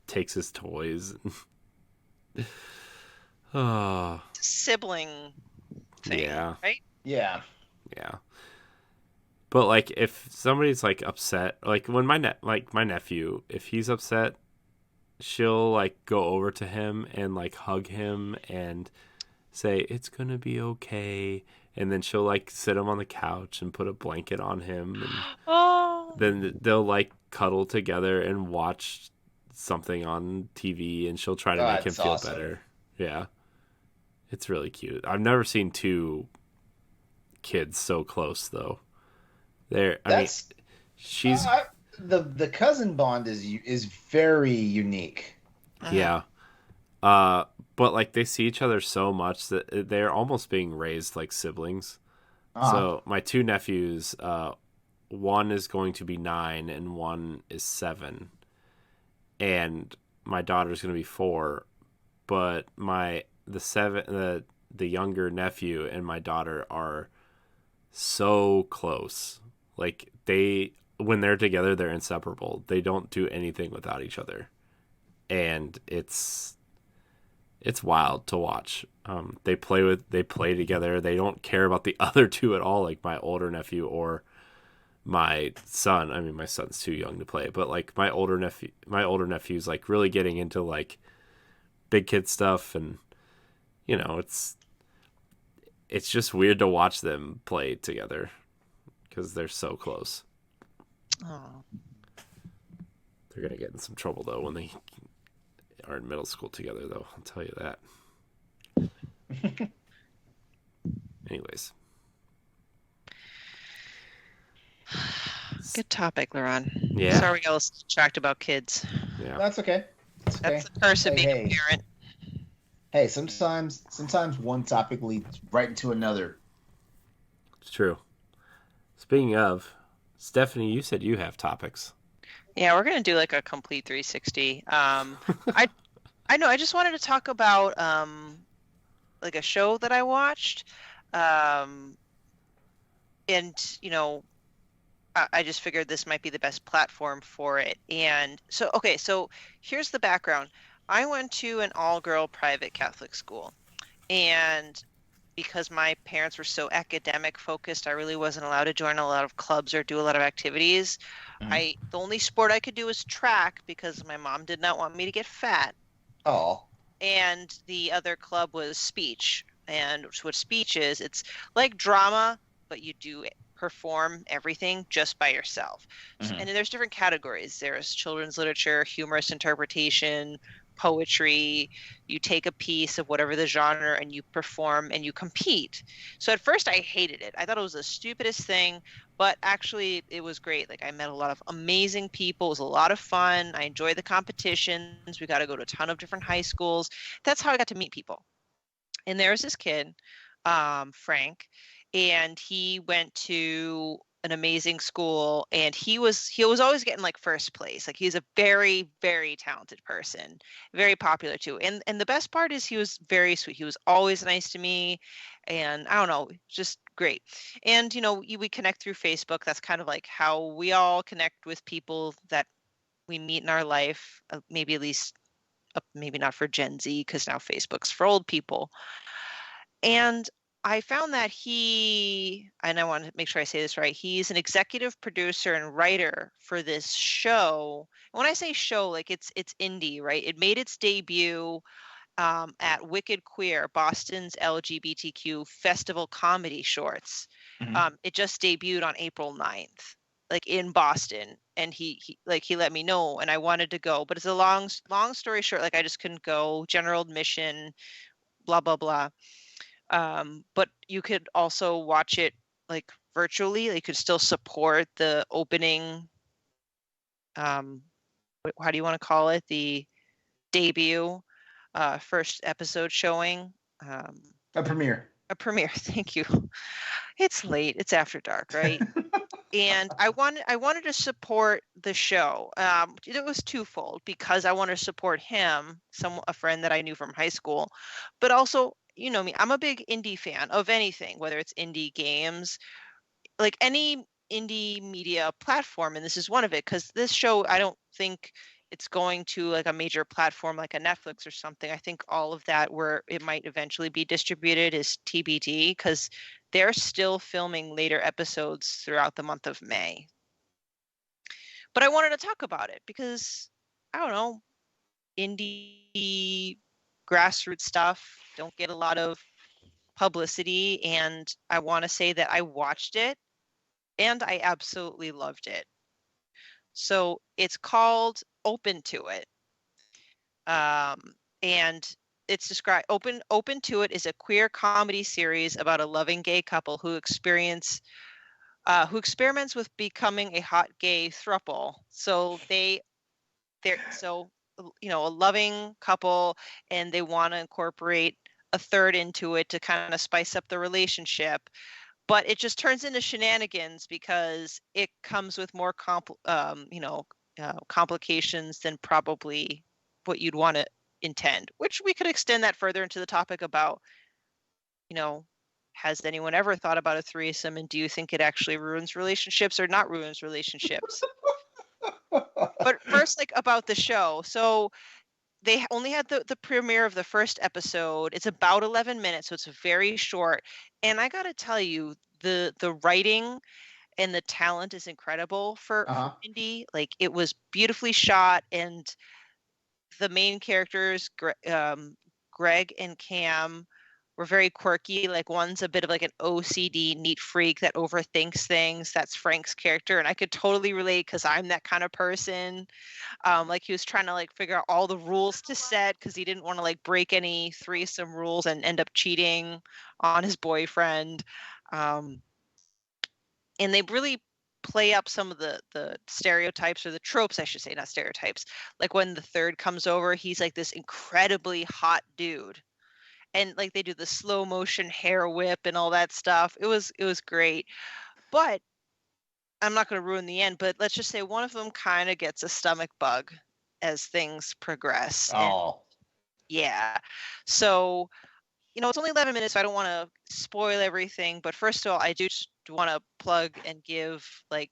[SPEAKER 3] takes his toys. Oh,
[SPEAKER 2] sibling thing,
[SPEAKER 3] yeah,
[SPEAKER 2] right?
[SPEAKER 1] Yeah.
[SPEAKER 3] yeah. But like, if somebody's like upset, like when my nephew, if he's upset, she'll like go over to him and like hug him and say it's gonna be okay, and then she'll like sit him on the couch and put a blanket on him, and
[SPEAKER 2] Oh,
[SPEAKER 3] then they'll like cuddle together and watch something on TV, and she'll try to make him
[SPEAKER 1] That's
[SPEAKER 3] feel
[SPEAKER 1] awesome.
[SPEAKER 3] better. Yeah, it's really cute. I've never seen two kids so close though.
[SPEAKER 1] That's
[SPEAKER 3] She's
[SPEAKER 1] the cousin bond is very unique.
[SPEAKER 3] yeah. But like they see each other so much that they're almost being raised like siblings.
[SPEAKER 1] Uh-huh.
[SPEAKER 3] So my two nephews, one is going to be 9 and one is 7, and my daughter's going to be 4. But the younger nephew and my daughter are so close. Like when they're together, they're inseparable. They don't do anything without each other, and it's wild to watch. They play together. They don't care about the other two at all, like my older nephew or my son. I mean, my son's too young to play, but like my older nephew's like really getting into like big kid stuff, and it's just weird to watch them play together because they're so close.
[SPEAKER 2] oh.
[SPEAKER 3] They're gonna get in some trouble though when they are in middle school together, though. I'll tell you that. Anyways.
[SPEAKER 2] Good topic, LeRon.
[SPEAKER 3] Yeah.
[SPEAKER 2] Sorry we all talked about kids.
[SPEAKER 3] Yeah.
[SPEAKER 1] That's okay. That's okay.
[SPEAKER 2] That's the curse of being
[SPEAKER 1] Hey.
[SPEAKER 2] a parent.
[SPEAKER 1] Hey, sometimes one topic leads right into another.
[SPEAKER 3] It's true. Speaking of, Stephanie, you said you have topics.
[SPEAKER 2] Yeah, we're gonna do like a complete 360. I know. I just wanted to talk about like a show that I watched, and I just figured this might be the best platform for it. And so, okay, so here's the background. I went to an all-girl private Catholic school, and because my parents were so academic focused, I really wasn't allowed to join a lot of clubs or do a lot of activities.
[SPEAKER 1] Mhm.
[SPEAKER 2] The only sport I could do was track because my mom did not want me to get fat.
[SPEAKER 1] Oh.
[SPEAKER 2] And the other club was speech. And what speech is, it's like drama, but you do perform everything just by yourself.
[SPEAKER 1] Mhm.
[SPEAKER 2] And then there's different categories. There's children's literature, humorous interpretation, poetry. You take a piece of whatever the genre and you perform and you compete. So at first I hated it. I thought it was the stupidest thing, but actually it was great. Like I met a lot of amazing people. It was a lot of fun. I enjoyed the competitions. We got to go to a ton of different high schools. That's how I got to meet people. And there was this kid, Frank, and he went to an amazing school, and he was always getting like first place. Like he's a very, very talented person, very popular too. And the best part is he was very sweet. He was always nice to me, and I don't know, just great. And we connect through Facebook. That's kind of like how we all connect with people that we meet in our life. Maybe at least, maybe not for Gen Z because now Facebook's for old people. And I found that and I want to make sure I say this right, he's an executive producer and writer for this show. When I say show, like it's indie, right? It made its debut at Wicked Queer, Boston's LGBTQ festival comedy shorts.
[SPEAKER 1] Mhm.
[SPEAKER 2] It just debuted on April 9th, like in Boston. And he let me know, and I wanted to go, but it's a long story short, like I just couldn't go, general admission, blah, blah, blah. But you could also watch it like virtually. You could still support the opening. How do you want to call it? The debut, first episode showing.
[SPEAKER 1] A premiere.
[SPEAKER 2] A premiere. Thank you. It's late. It's after dark, right? And I wanted to support the show. It was twofold because I wanted to support him, a friend that I knew from high school, but also, you know me, I'm a big indie fan of anything, whether it's indie games, like any indie media platform, and this is one of it. Because this show, I don't think it's going to like a major platform like a Netflix or something. I think all of that where it might eventually be distributed is TBD, because they're still filming later episodes throughout the month of May. But I wanted to talk about it because, I don't know, indie grassroots stuff don't get a lot of publicity, and I want to say that I watched it and I absolutely loved it. So it's called Open to It. And it's described Open to It is a queer comedy series about a loving gay couple who experiments with becoming a hot gay throuple. So they're a loving couple, and they want to incorporate a third into it to kind of spice up the relationship. But it just turns into shenanigans because it comes with more complications than probably what you'd want to intend, which we could extend that further into the topic about, has anyone ever thought about a threesome, and do you think it actually ruins relationships or not ruins relationships? But first, like, about the show. So they only had the premiere of the first episode. It's about 11 minutes, so it's very short. And I gotta tell you, the writing and the talent is incredible for indie. Like, it was beautifully shot, and the main characters, Greg and Cam, were very quirky. Like, one's a bit of like an OCD neat freak that overthinks things. That's Frank's character, and I could totally relate because I'm that kind of person. Like, he was trying to like figure out all the rules to set because he didn't want to like break any threesome rules and end up cheating on his boyfriend. And they really play up some of the stereotypes, or the tropes, I should say, not stereotypes. Like, when the third comes over, he's like this incredibly hot dude, and like they do the slow motion hair whip and all that stuff. It was great. But I'm not going to ruin the end, but let's just say one of them kind of gets a stomach bug as things progress.
[SPEAKER 1] Oh.
[SPEAKER 2] Yeah. So, it's only 11 minutes, so I don't want to spoil everything. But first of all, I do just want to plug and give like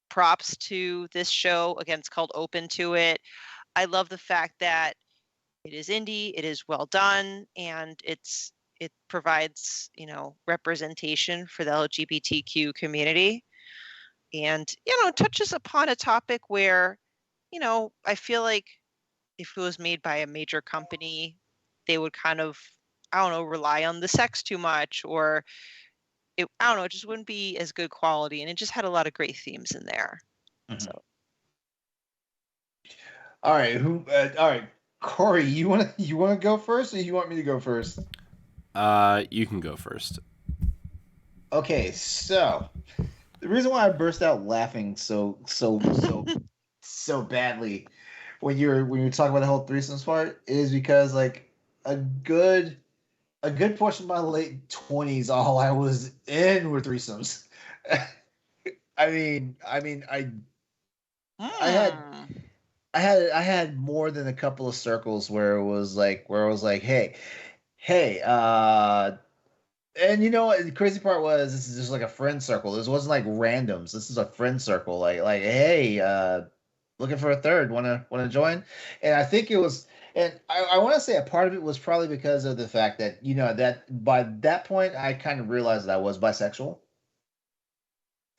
[SPEAKER 2] props to this show. Again, it's called Open to It. I love the fact that it is indie, it is well done, and it provides, representation for the LGBTQ community. And, it touches upon a topic where, I feel like if it was made by a major company, they would kind of, I don't know, rely on the sex too much, or I don't know, it just wouldn't be as good quality. And it just had a lot of great themes in there. Mm-hmm. So.
[SPEAKER 1] All right. All right. Corey, you want to go first, or you want me to go first?
[SPEAKER 3] You can go first.
[SPEAKER 1] Okay, so the reason why I burst out laughing so badly when you were talking about the whole threesomes part is because like a good portion of my late 20s, all I was in were threesomes. I had more than a couple of circles where it was like hey, and the crazy part was this is just like a friend circle. This wasn't like randoms. This is a friend circle. Like hey, looking for a third. Wanna join? And I think it was, and I want to say a part of it was probably because of the fact that that by that point I kind of realized that I was bisexual.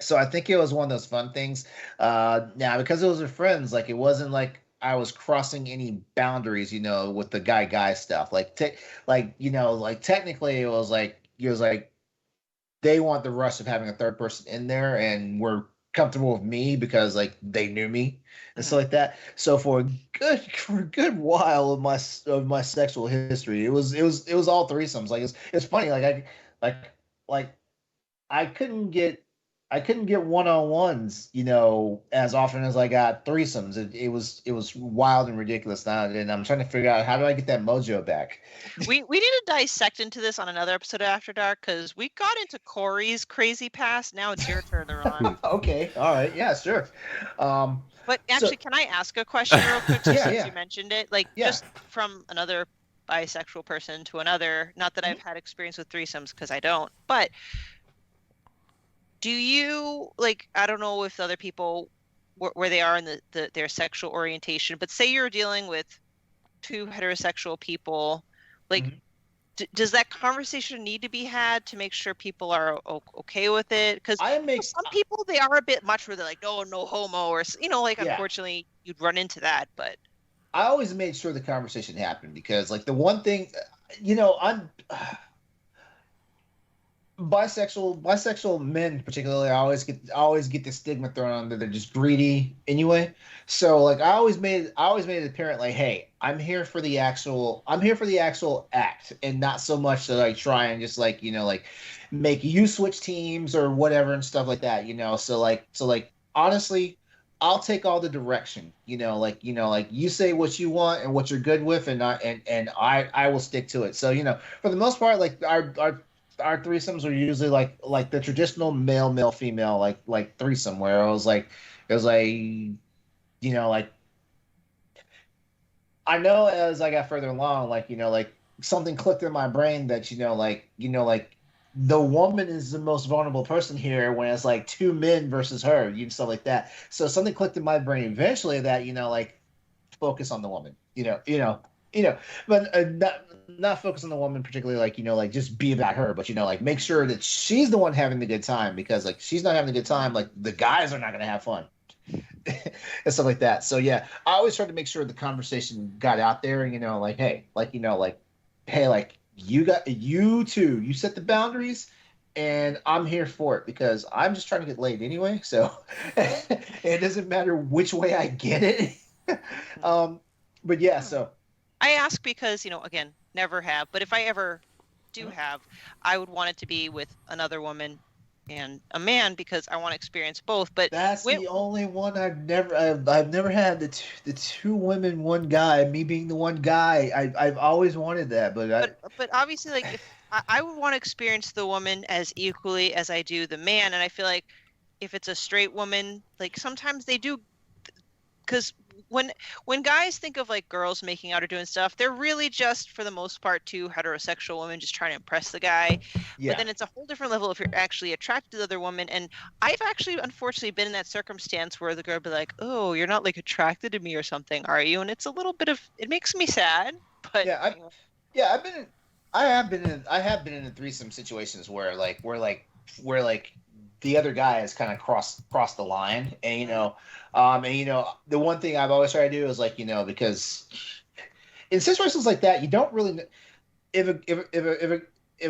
[SPEAKER 1] So I think it was one of those fun things. Now because it was with friends, like it wasn't like I was crossing any boundaries, with the guy stuff. Like technically it was like they want the rush of having a third person in there, and we're comfortable with me because like they knew me and
[SPEAKER 2] Mhm.
[SPEAKER 1] stuff like that. So for a good while of my sexual history, it was all threesomes. Like it's funny. Like like I couldn't get one-on-ones, as often as I got threesomes. It was wild and ridiculous now, and I'm trying to figure out how do I get that mojo back.
[SPEAKER 2] We need to dissect into this on another episode of After Dark because we got into Corey's crazy past. Now it's your turn, LeRon.
[SPEAKER 1] Okay, all right, yeah, sure.
[SPEAKER 2] But
[SPEAKER 1] So
[SPEAKER 2] actually, can I ask a question real quick, just since
[SPEAKER 1] yeah,
[SPEAKER 2] you mentioned it? Like,
[SPEAKER 1] yeah.
[SPEAKER 2] just from another bisexual person to another. Not that I've had experience with threesomes because I don't. But do you like? I don't know if other people where they are in their sexual orientation, but say you're dealing with two heterosexual people, like.
[SPEAKER 1] Mhm.
[SPEAKER 2] Does that conversation need to be had to make sure people are okay with it? Because some people, they are a bit much where they're like, no homo, or like
[SPEAKER 1] Yeah.
[SPEAKER 2] unfortunately you'd run into that. But
[SPEAKER 1] I always made sure the conversation happened because like the one thing, I'm bisexual men particularly. I always get the stigma thrown on that they're just greedy anyway. So like I always made it apparent like, hey, I'm here for the actual act and not so much to like try and just like like make you switch teams or whatever and stuff like that. So like honestly, I'll take all the direction. Like you say what you want and what you're good with, and I will stick to it. So for the most part, like our threesomes are usually like the traditional male female like threesome where like I know as I got further along like something clicked in my brain that like the woman is the most vulnerable person here when it's like two men versus her, stuff like that. So something clicked in my brain eventually that like focus on the woman, you know, but not focus on the woman particularly, like just be about her, but like make sure that she's the one having the good time because like she's not having a good time, like the guys are not going to have fun and stuff like that. So yeah, I always try to make sure the conversation got out there, like hey, like you two, you set the boundaries. And I'm here for it because I'm just trying to get laid anyway. So it doesn't matter which way I get it. But yeah, so
[SPEAKER 2] I ask because again, never have, but if I ever do have, I would want it to be with another woman and a man because I want to experience both. But
[SPEAKER 1] that's the only one I've never had the two women, one guy. Me being the one guy, I've always wanted that,
[SPEAKER 2] but obviously, like if I would want to experience the woman as equally as I do the man, and I feel like if it's a straight woman, like sometimes they do, because when guys think of like girls making out or doing stuff, they're really just for the most part two heterosexual women just trying to impress the guy.
[SPEAKER 1] yeah.
[SPEAKER 2] But then it's a whole different level if you're actually attracted to the other woman. And I've actually unfortunately been in that circumstance where the girl be like, "Oh, you're not like attracted to me or something, are you?" And it's a little bit of it makes me sad. But
[SPEAKER 1] Yeah, yeah, I have been in threesome situations where the other guy has kind of crossed the line, and the one thing I've always tried to do is because in situations like that you don't really if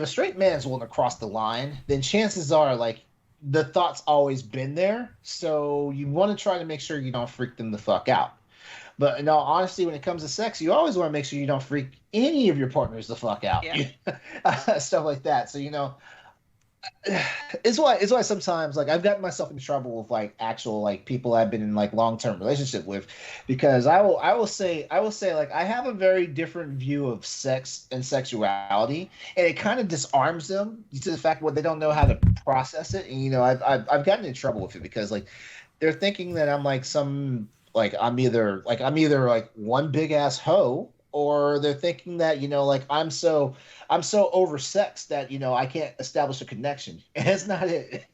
[SPEAKER 1] a straight man's willing to cross the line, then chances are like the thought's always been there, so you want to try to make sure you don't freak them the fuck out. But in all honesty, when it comes to sex, you always want to make sure you don't freak any of your partners the fuck out.
[SPEAKER 2] Yeah.
[SPEAKER 1] Stuff like that. So it's why sometimes like I've gotten myself in trouble with like actual like people I've been in like long-term relationship with, because I will say like I have a very different view of sex and sexuality, and it kind of disarms them to the fact where they don't know how to process it. And I've gotten in trouble with it because like they're thinking that I'm like I'm either like one big ass hoe, or they're thinking that like I'm so oversexed that I can't establish a connection. And that's not it.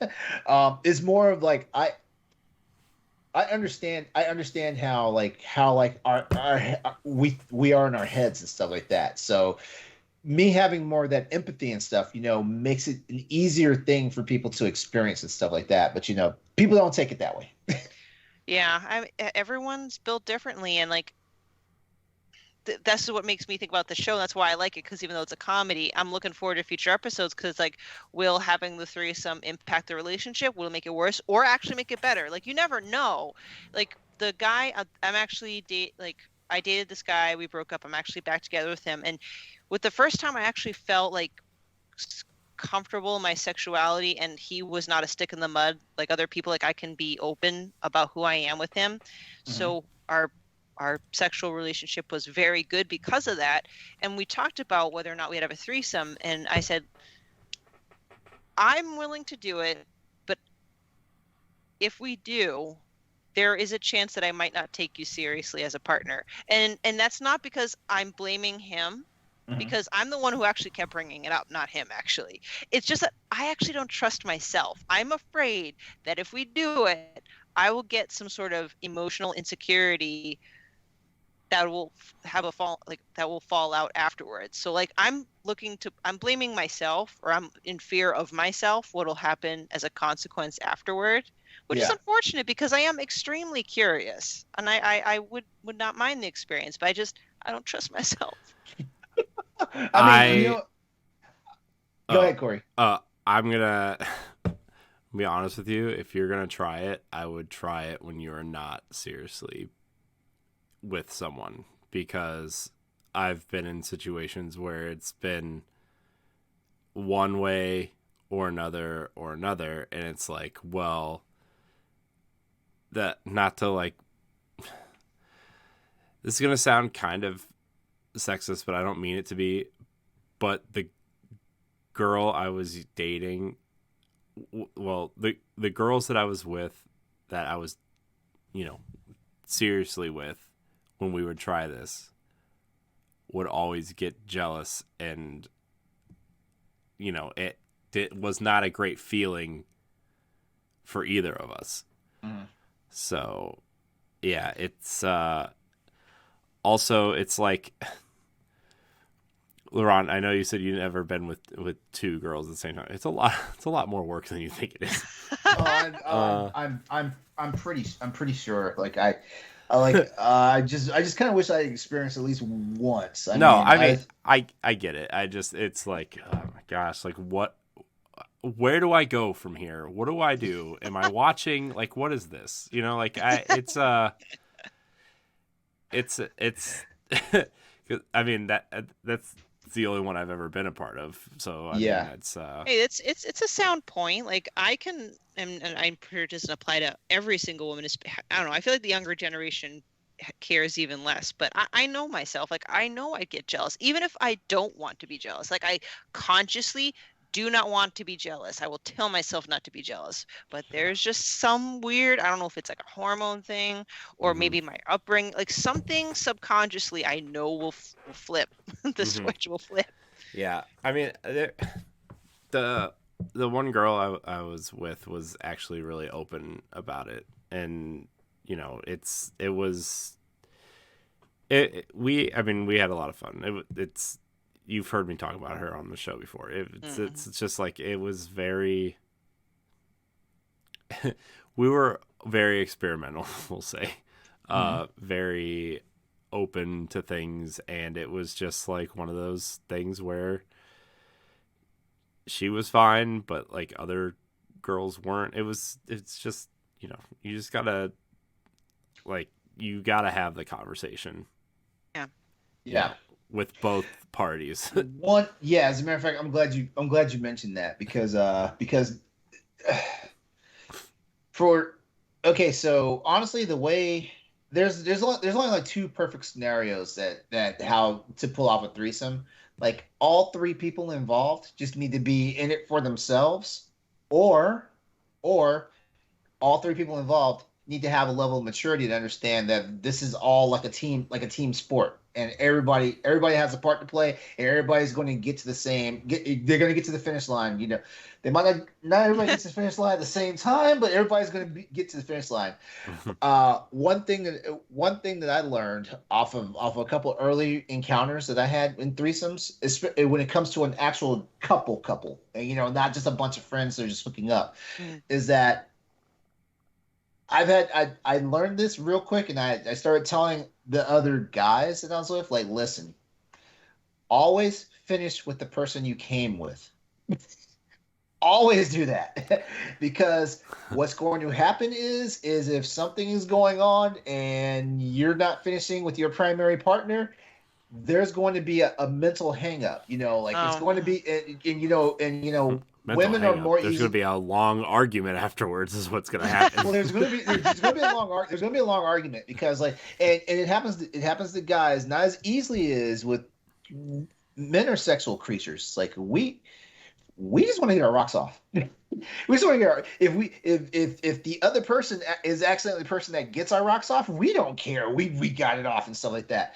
[SPEAKER 1] It's more of like I understand how our we are in our heads and stuff like that. So me having more of that empathy and stuff, makes it an easier thing for people to experience and stuff like that. But people don't take it that way.
[SPEAKER 2] Yeah, everyone's built differently, and like that's what makes me think about the show. That's why I like it, because even though it's a comedy, I'm looking forward to future episodes, because like, will having the threesome impact the relationship? Will it make it worse or actually make it better? Like, you never know. Like the guy I'm actually I dated this guy. We broke up. I'm actually back together with him. And with the first time I actually felt like comfortable in my sexuality, and he was not a stick in the mud like other people. Like, I can be open about who I am with him. So our sexual relationship was very good because of that. And we talked about whether or not we'd have a threesome. And I said, I'm willing to do it, but if we do, there is a chance that I might not take you seriously as a partner. And that's not because I'm blaming him, because I'm the one who actually kept bringing it up, not him, actually. It's just that I actually don't trust myself. I'm afraid that if we do it, I will get some sort of emotional insecurity that will fall out afterwards. So like, I'm blaming myself, or I'm in fear of myself, what'll happen as a consequence afterward, which is unfortunate, because I am extremely curious, and I would not mind the experience, but I don't trust myself.
[SPEAKER 1] I mean, go ahead, Corey.
[SPEAKER 3] I'm gonna be honest with you. If you're gonna try it, I would try it when you are not seriously with someone, because I've been in situations where it's been one way or another, and it's like, well, that, not to like, this is gonna sound kind of sexist, but I don't mean it to be, but the girl I was dating, well, the girls that I was with, that I was, seriously with, when we would try this, would always get jealous, and it was not a great feeling for either of us. So yeah, it's also, it's like, LeRon, I know you said you've never been with two girls at the same time. It's a lot more work than you think it is.
[SPEAKER 1] I'm pretty sure. Like I just kind of wish I experienced at least once.
[SPEAKER 3] I get it. It's like, oh my gosh, like where do I go from here? What do I do? Am I watching? Like, what is this? It's I mean, that's the only one I've ever been a part of. So I mean, it's
[SPEAKER 2] hey, it's a sound point. Like, I can, and I'm sure it doesn't apply to every single woman. I don't know. I feel like the younger generation cares even less, but I know myself. Like, I know I'd get jealous, even if I don't want to be jealous. Like, I consciously do not want to be jealous. I will tell myself not to be jealous, but there's just some weird, I don't know if it's like a hormone thing, or maybe my upbringing, like something subconsciously I know will flip. The switch will flip.
[SPEAKER 3] Yeah, I mean, the one girl I was with was actually really open about it, and we had a lot of fun. It's you've heard me talk about her on the show before. It's just like, it was very we were very experimental, we'll say, very open to things, and it was just like one of those things where she was fine, but like other girls weren't. It's just, you just gotta, like, you gotta have the conversation.
[SPEAKER 1] Yeah.
[SPEAKER 3] With both parties.
[SPEAKER 1] As a matter of fact, I'm glad you mentioned that, because so honestly, the way there's only like two perfect scenarios that how to pull off a threesome. Like, all three people involved just need to be in it for themselves, or all three people involved need to have a level of maturity to understand that this is all like a team sport, and everybody has a part to play, and everybody's going to get to they're going to get to the finish line. They might not everybody gets to the finish line at the same time, but everybody's going to get to the finish line. One thing that I learned off of a couple early encounters that I had in threesomes is, when it comes to an actual couple, and not just a bunch of friends that are just hooking up, is that I learned this real quick, and I started telling the other guys that I was with, like, listen, always finish with the person you came with. Always do that because what's going to happen is if something is going on and you're not finishing with your primary partner, there's going to be a mental hang up, like it's
[SPEAKER 2] Oh.
[SPEAKER 1] going to be, and
[SPEAKER 3] Mental
[SPEAKER 1] women are
[SPEAKER 3] hang-up.
[SPEAKER 1] more
[SPEAKER 3] There's
[SPEAKER 1] easy.
[SPEAKER 3] going to be a long argument afterwards is what's going to happen.
[SPEAKER 1] Well, there's going to be a long argument because like, and it happens to guys not as easily as with men are sexual creatures. Like we just want to get our rocks off. We just want to get our, if the other person is accidentally the person that gets our rocks off, we don't care. We got it off and stuff like that.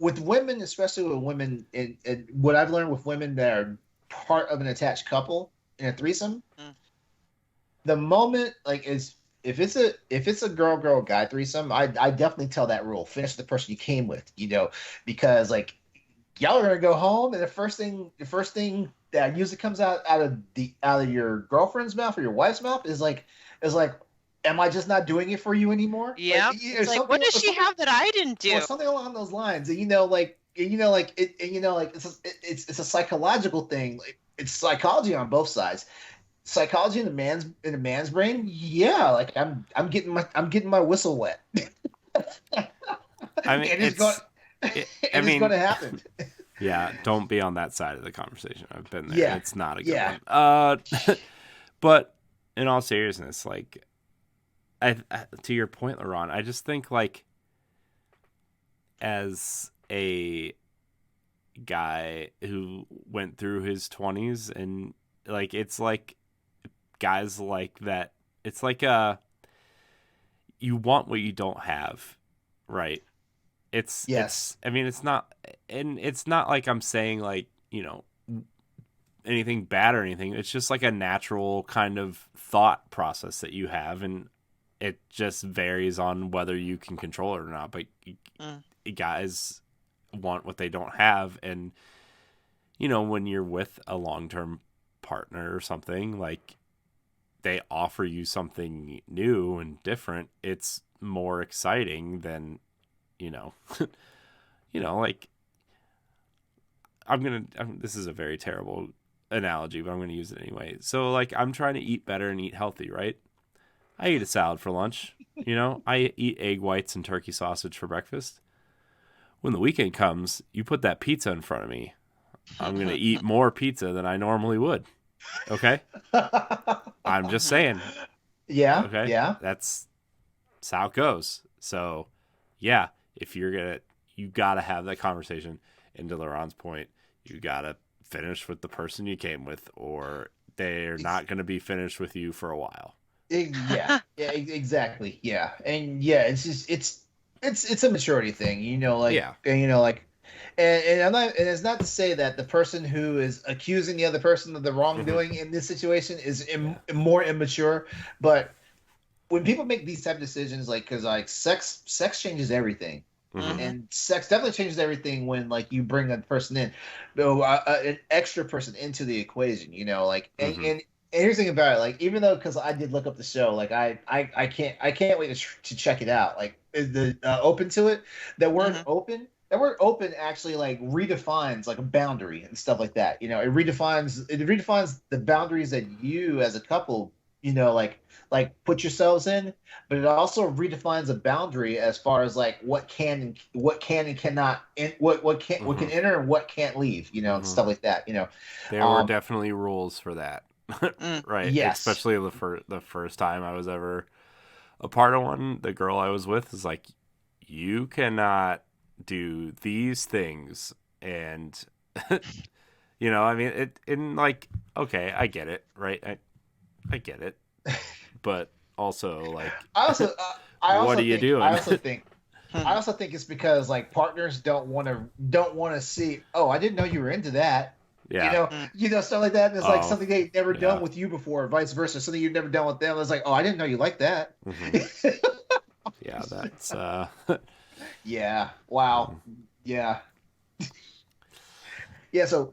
[SPEAKER 1] With women, especially with women, and what I've learned with women that are part of an attached couple in a threesome, the moment like is if it's a girl guy threesome, I definitely tell that rule: finish the person you came with, because like y'all are gonna go home, and the first thing that usually comes out of your girlfriend's mouth or your wife's mouth is like, am I just not doing it for you anymore?
[SPEAKER 2] Yeah. It's like, what does she have that I didn't do?
[SPEAKER 1] Or something along those lines. And it's a psychological thing. Like, it's psychology on both sides. Psychology in a man's brain, yeah. Like I'm getting my whistle wet.
[SPEAKER 3] I mean,
[SPEAKER 1] and it's going to happen.
[SPEAKER 3] Yeah, don't be on that side of the conversation. I've been there.
[SPEAKER 1] Yeah.
[SPEAKER 3] It's not a good one. But in all seriousness, like, I to your point, LeRon, I just think like as a guy who went through his 20s and like it's like guys like that. It's like you want what you don't have, right?
[SPEAKER 1] Yes.
[SPEAKER 3] I mean, it's not, and it's not like I'm saying like, anything bad or anything. It's just like a natural kind of thought process that you have, and it just varies on whether you can control it or not. But guys want what they don't have, and when you're with a long-term partner or something, like they offer you something new and different, it's more exciting than like this is a very terrible analogy, but I'm going to use it anyway. So like I'm trying to eat better and eat healthy, right? I eat a salad for lunch, I eat egg whites and turkey sausage for breakfast. When the weekend comes, you put that pizza in front of me, I'm going to eat more pizza than I normally would. Okay? I'm just saying.
[SPEAKER 1] Yeah.
[SPEAKER 3] Okay?
[SPEAKER 1] Yeah.
[SPEAKER 3] That's how it goes. So, yeah, if you got to have that conversation. And to LeRon's point, you got to finish with the person you came with, or they're not going to be finished with you for a while.
[SPEAKER 1] Yeah, exactly. Yeah, and yeah, it's just it's a maturity thing, like
[SPEAKER 3] Yeah.
[SPEAKER 1] and I'm not, and it's not to say that the person who is accusing the other person of the wrongdoing in this situation is more immature, but when people make these type of decisions, like because like sex changes everything. And sex definitely changes everything when like you bring a person in, an extra person into the equation, and here's the thing about it, like even though because I did look up the show, like I can't wait to check it out. Like is the open to it? That word open actually like redefines like a boundary and stuff like that. It redefines the boundaries that you as a couple like put yourselves in, but it also redefines a boundary as far as like what can and cannot, what can enter and what can't leave, and stuff like that.
[SPEAKER 3] There were definitely rules for that. Right.
[SPEAKER 1] Yes.
[SPEAKER 3] Especially the first time I was ever a part of one, the girl I was with is like, you cannot do these things, and I mean it in like, okay, I get it, right? I get it. But also like what are you doing?
[SPEAKER 1] I also think it's because like partners don't want to see, oh, I didn't know you were into that.
[SPEAKER 3] Yeah.
[SPEAKER 1] Stuff like that. And it's like something they've never done with you before, or vice versa. Something you've never done with them. It's like, oh, I didn't know you liked that.
[SPEAKER 3] Yeah, that's
[SPEAKER 1] yeah. Wow. Yeah. Yeah. So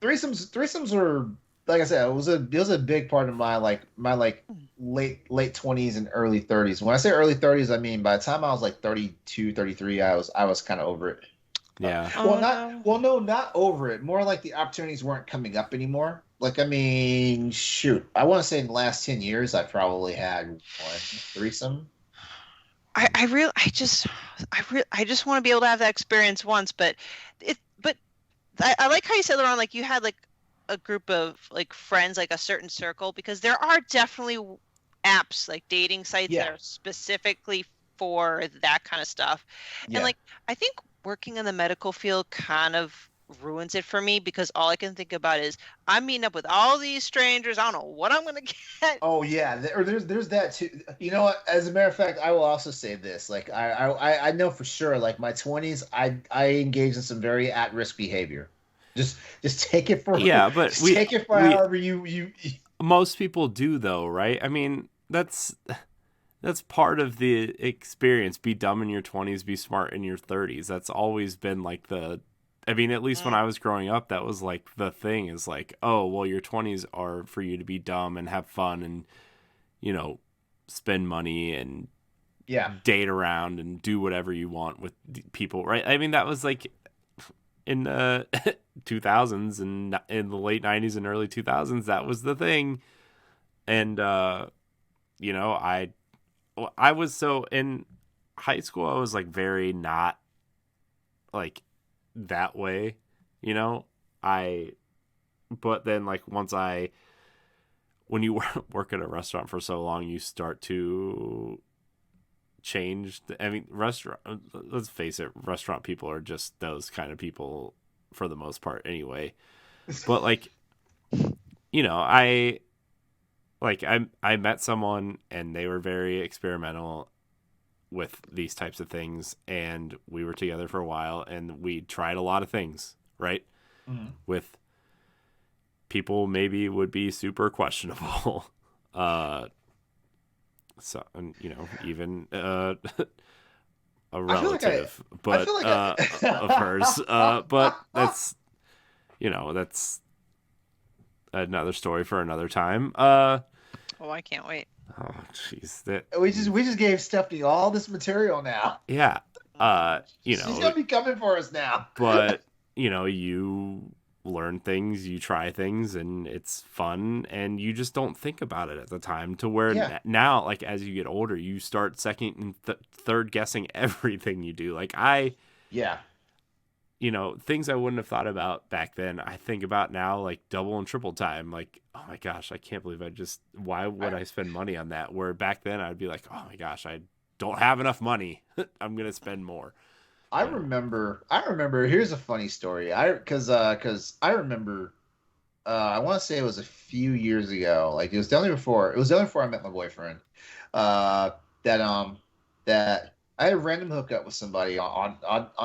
[SPEAKER 1] threesomes are like I said, it was a big part of my late 20s and early 30s. When I say early 30s, I mean by the time I was like 32, 33, I was kind of over it.
[SPEAKER 3] Yeah.
[SPEAKER 2] Oh no.
[SPEAKER 1] No, not over it. More like the opportunities weren't coming up anymore. Like, I mean, shoot, I want to say in the last 10 years, I probably had one threesome.
[SPEAKER 2] I just want to be able to have that experience once, but I like how you said, LeRon, like you had like a group of like friends, like a certain circle, because there are definitely apps like dating sites that
[SPEAKER 1] Yeah,
[SPEAKER 2] are specifically for that kind of stuff. And
[SPEAKER 1] yeah.
[SPEAKER 2] like I think working in the medical field kind of ruins it for me because all I can think about is I'm meeting up with all these strangers. I don't know what I'm gonna get.
[SPEAKER 1] Oh yeah, there's that too. You know what? As a matter of fact, I will also say this. Like I know for sure. Like my 20s, I engaged in some very at risk behavior. Just take it for
[SPEAKER 3] Yeah, but
[SPEAKER 1] just take it for
[SPEAKER 3] we
[SPEAKER 1] however you.
[SPEAKER 3] most people do though, right? I mean, that's part of the experience. Be dumb in your 20s, be smart in your 30s. That's always been like I mean, at least when I was growing up, that was like the thing is like, oh, well, your 20s are for you to be dumb and have fun and, you know, spend money and
[SPEAKER 1] Yeah,
[SPEAKER 3] date around and do whatever you want with people, right? I mean, that was like in the 2000s and in the late 90s and early 2000s, that was the thing. And, you know, I was so in high school, I was like very not like that way, you know. But then like when you work at a restaurant for so long, you start to change. I mean, restaurant. Let's face it, restaurant people are just those kind of people for the most part, anyway. But like, you know, I met someone and they were very experimental with these types of things, and we were together for a while and we tried a lot of things, right?
[SPEAKER 1] Mhm.
[SPEAKER 3] With people maybe would be super questionable. So, and you know, even a
[SPEAKER 1] I feel like
[SPEAKER 3] relative,
[SPEAKER 1] I
[SPEAKER 3] but
[SPEAKER 1] feel like
[SPEAKER 3] of hers. But
[SPEAKER 1] I.
[SPEAKER 3] that's another story for another time.
[SPEAKER 2] Oh, I can't wait.
[SPEAKER 3] Oh, jeez, that
[SPEAKER 1] We just gave Stephanie all this material now.
[SPEAKER 3] yeah. You
[SPEAKER 1] She's
[SPEAKER 3] know,
[SPEAKER 1] gonna be coming for us now.
[SPEAKER 3] but you know, you learn things, you try things, and it's fun, and you just don't think about it at the time. To where
[SPEAKER 1] Yeah,
[SPEAKER 3] now, like as you get older, you start second and third guessing everything you do. Like
[SPEAKER 1] yeah.
[SPEAKER 3] you know, things I wouldn't have thought about back then, I think about now like double and triple time. Like, oh my gosh, I can't believe why would I spend money on that? Where back then I'd be like, oh my gosh, I don't have enough money. I'm going to spend more.
[SPEAKER 1] I
[SPEAKER 3] You know?
[SPEAKER 1] remember. I remember. Here's a funny story. Because I remember. I want to say it was a few years ago. Like it was definitely before. It was definitely before I met my boyfriend. Uh, that that I had a random hookup with somebody on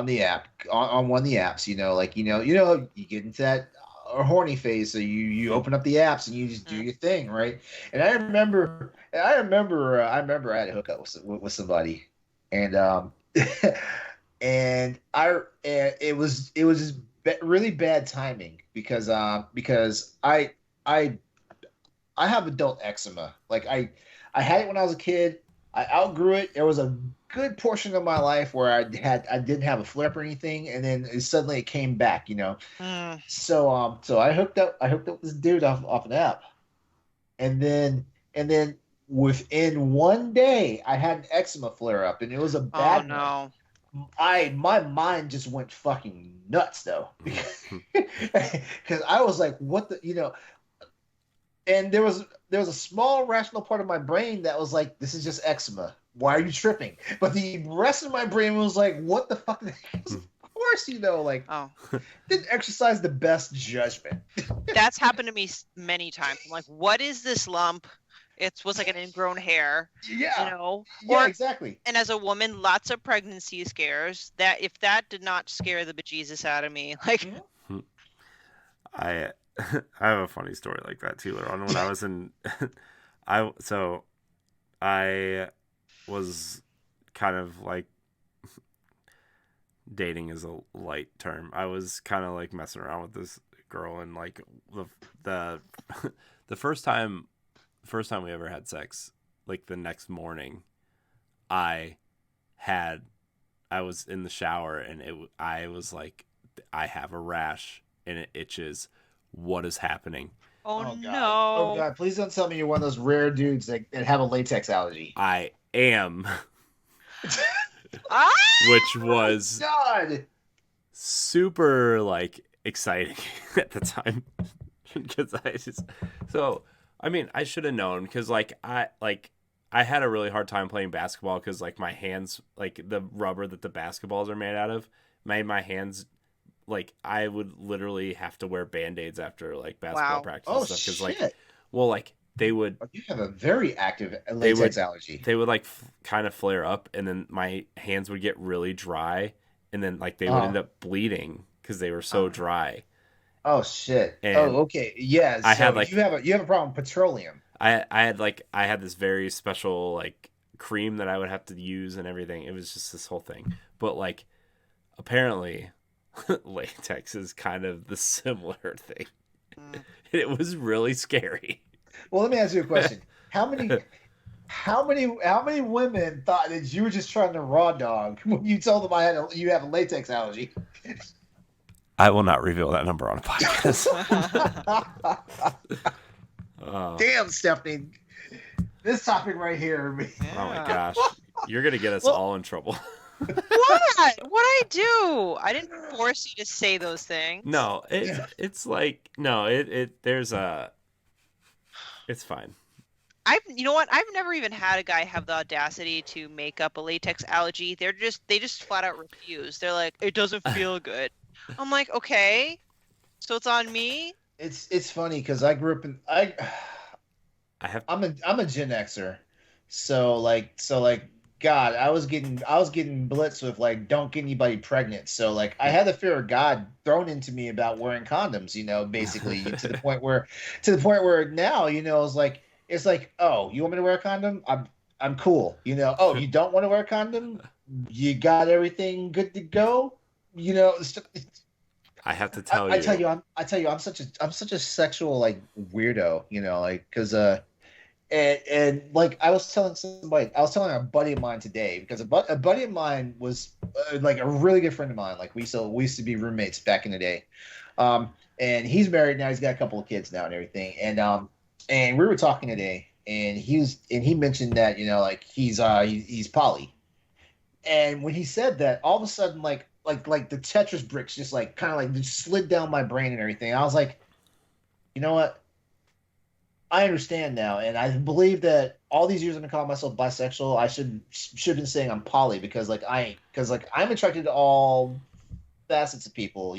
[SPEAKER 1] the app on one of the apps. You get into that horny phase. So you open up the apps and you just do
[SPEAKER 2] Mm.
[SPEAKER 1] your thing, right? And I remember I had a hookup with somebody, and and it was just really bad timing because I I have adult eczema. Like I had it when I was a kid. I outgrew it. There was a good portion of my life where I didn't have a flare up or anything, and then suddenly it came back.
[SPEAKER 2] Mm.
[SPEAKER 1] So I hooked up this dude off an app, and then within one day I had an eczema flare up, and it was a
[SPEAKER 2] Oh
[SPEAKER 1] bad one.
[SPEAKER 2] no.
[SPEAKER 1] My mind just went fucking nuts though because I was like, what the and there was a small rational part of my brain that was like, this is just eczema. Why are you tripping? But the rest of my brain was like, what the fuck? Of course, like
[SPEAKER 2] Oh,
[SPEAKER 1] didn't exercise the best judgment.
[SPEAKER 2] that's happened to me many times. I'm like, what is this lump? It was like an ingrown hair,
[SPEAKER 1] Yeah,
[SPEAKER 2] Or,
[SPEAKER 1] exactly.
[SPEAKER 2] and as a woman, lots of pregnancy scares. That if that did not scare the bejesus out of me, like,
[SPEAKER 3] I I have a funny story like that too. LeRon. When I was in, I was kind of like dating is a light term. I was kind of like messing around with this girl, and like the the first time we ever had sex, like the next morning, I was in the shower, and I was like, I have a rash and it itches. What is happening?
[SPEAKER 2] Oh,
[SPEAKER 1] God.
[SPEAKER 2] no.
[SPEAKER 1] Oh God! Please don't tell me you're one of those rare dudes that have a latex allergy.
[SPEAKER 3] I am,
[SPEAKER 2] Ah!
[SPEAKER 3] which was
[SPEAKER 1] God.
[SPEAKER 3] super like exciting at the time because I mean, I should have known because I had a really hard time playing basketball because like my hands, like the rubber that the basketballs are made out of, made my hands, like I would literally have to wear Band-Aids after like basketball
[SPEAKER 2] Wow.
[SPEAKER 3] practice
[SPEAKER 1] Oh
[SPEAKER 3] and stuff because
[SPEAKER 1] shit!
[SPEAKER 3] like, well, like they would
[SPEAKER 1] You have a very active latex allergy.
[SPEAKER 3] they would like kind of flare up, and then my hands would get really dry, and then like they would end up bleeding because they were so dry.
[SPEAKER 1] Oh shit!
[SPEAKER 3] And
[SPEAKER 1] Oh, okay. Yeah.
[SPEAKER 3] I
[SPEAKER 1] So
[SPEAKER 3] had, like-
[SPEAKER 1] you have a problem with petroleum.
[SPEAKER 3] I had this very special like cream that I would have to use and everything. It was just this whole thing. But like apparently latex is kind of the similar thing. It was really scary.
[SPEAKER 1] Well, let me ask you a question. How many women thought that you were just trying to raw dog when you told them you have a latex allergy?
[SPEAKER 3] I will not reveal that number on a podcast.
[SPEAKER 1] Damn, Stephanie. This topic right here.
[SPEAKER 3] Oh my gosh. You're going to get us all in trouble.
[SPEAKER 2] What? What'd I do? I didn't force you to say those things.
[SPEAKER 3] No, it's like, no, it's fine.
[SPEAKER 2] You know what? I've never even had a guy have the audacity to make up a latex allergy. They just flat out refuse. They're like, it doesn't feel good. I'm like, okay, so it's on me.
[SPEAKER 1] It's funny because I grew up I'm a Gen Xer, so God, I was getting blitzed with like don't get anybody pregnant. So like I had the fear of God thrown into me about wearing condoms, basically to the point where now, it's like, oh, you want me to wear a condom? I'm cool. Oh, you don't want to wear a condom? You got everything good to go?
[SPEAKER 3] I have to tell
[SPEAKER 1] I tell you, I'm such a sexual like weirdo, because and like I was telling a buddy of mine today because a buddy of mine was like a really good friend of mine. Like we used to be roommates back in the day, and he's married now. He's got a couple of kids now and everything. And we were talking today, and he mentioned that like he's poly, and when he said that, all of a sudden like the Tetris bricks just like kind of like just slid down my brain and everything. I was like, you know what? I understand now, and I believe that all these years I've been calling myself bisexual. I should have been saying I'm poly because I'm attracted to all facets of people,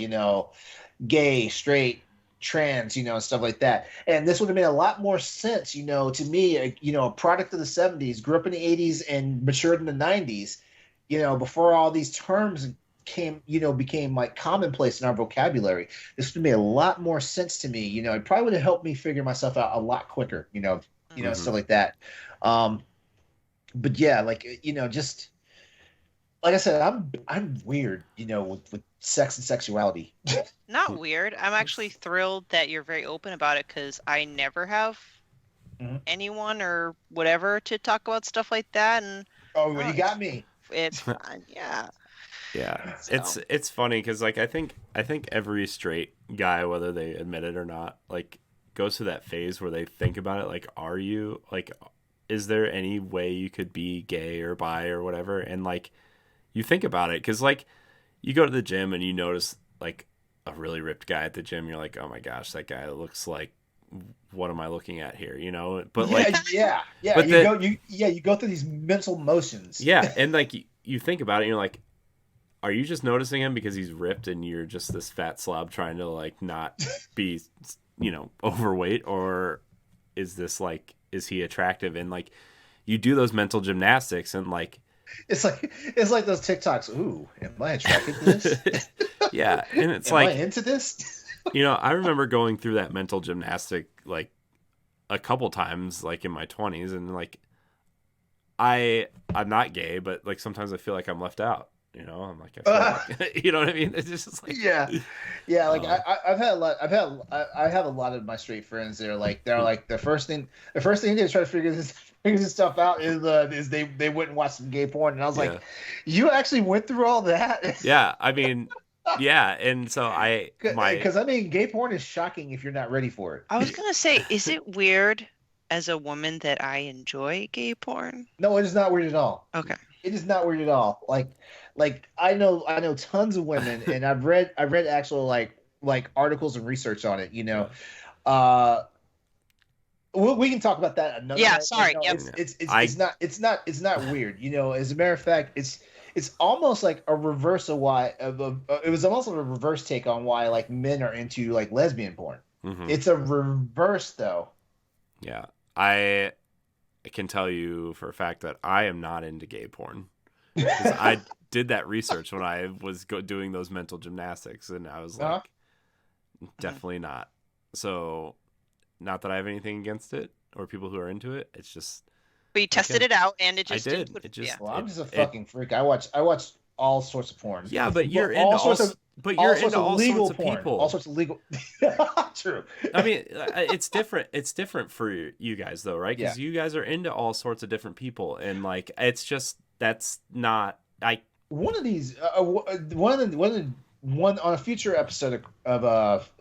[SPEAKER 1] gay, straight, trans, and stuff like that. And this would have made a lot more sense, to me, a product of the 70s, grew up in the 80s and matured in the 90s, before all these terms became like commonplace in our vocabulary. This would have made a lot more sense to me. It probably would have helped me figure myself out a lot quicker, stuff like that. But yeah, just like I said, I'm weird, with sex and sexuality.
[SPEAKER 2] Not weird. I'm actually thrilled that you're very open about it because I never have anyone or whatever to talk about stuff like that. And
[SPEAKER 1] well, you got me.
[SPEAKER 2] It's fine. Yeah.
[SPEAKER 3] Yeah,
[SPEAKER 2] So.
[SPEAKER 3] it's funny because like I think every straight guy, whether they admit it or not, like goes through that phase where they think about it. Like, are you like, is there any way you could be gay or bi or whatever? And like, you think about it because like, you go to the gym and you notice like a really ripped guy at the gym. You're like, oh my gosh, that guy looks like, what am I looking at here? But like,
[SPEAKER 1] yeah.
[SPEAKER 3] But
[SPEAKER 1] you go through these mental motions.
[SPEAKER 3] Yeah, and like you think about it, and you're like, are you just noticing him because he's ripped and you're just this fat slob trying to like not be, overweight, or is he attractive? And like, you do those mental gymnastics and like,
[SPEAKER 1] it's like those TikToks. Ooh, am I attracted to this?
[SPEAKER 3] Yeah, and it's
[SPEAKER 1] am I into this?
[SPEAKER 3] I remember going through that mental gymnastic like a couple times, like in my 20s, and like I'm not gay, but like sometimes I feel like I'm left out. You know, I'm like, I feel like you know what I mean? It's just like,
[SPEAKER 1] yeah, like I've had a lot. I have a lot of my straight friends. They're like the first thing they try to figure this stuff out is they went and watched some gay porn, and I was like, you actually went through all that?
[SPEAKER 3] Yeah, I mean, yeah, and so
[SPEAKER 1] because I mean, gay porn is shocking if you're not ready for it.
[SPEAKER 2] I was gonna say, is it weird as a woman that I enjoy gay porn?
[SPEAKER 1] No, it is not weird at all.
[SPEAKER 2] Okay.
[SPEAKER 1] It is not weird at all. Like I know tons of women, and I've read actual like articles and research on it. You know, we can talk about that another.
[SPEAKER 2] Yeah,
[SPEAKER 1] night.
[SPEAKER 2] sorry.
[SPEAKER 1] No,
[SPEAKER 2] yep.
[SPEAKER 1] It's not weird. You know, as a matter of fact, it's almost like a reverse of why it was almost like a reverse take on why like men are into like lesbian porn.
[SPEAKER 3] Mm-hmm.
[SPEAKER 1] It's a reverse though.
[SPEAKER 3] Yeah, I can tell you for a fact that I am not into gay porn. I did that research when I was doing those mental gymnastics, and I was like, definitely not. So, not that I have anything against it or people who are into it. It's just.
[SPEAKER 2] But you tested it out, and it just.
[SPEAKER 3] I did. It just.
[SPEAKER 1] Well, I'm just a fucking freak. I watch all sorts of porn.
[SPEAKER 3] Yeah, but you're into all sorts of. But you're into all sorts of people.
[SPEAKER 1] All sorts of legal. True.
[SPEAKER 3] I mean, it's different. It's different for you guys, though, right? Because you guys are into all sorts of different people, and like, it's just that's not.
[SPEAKER 1] One of these. One on a future episode of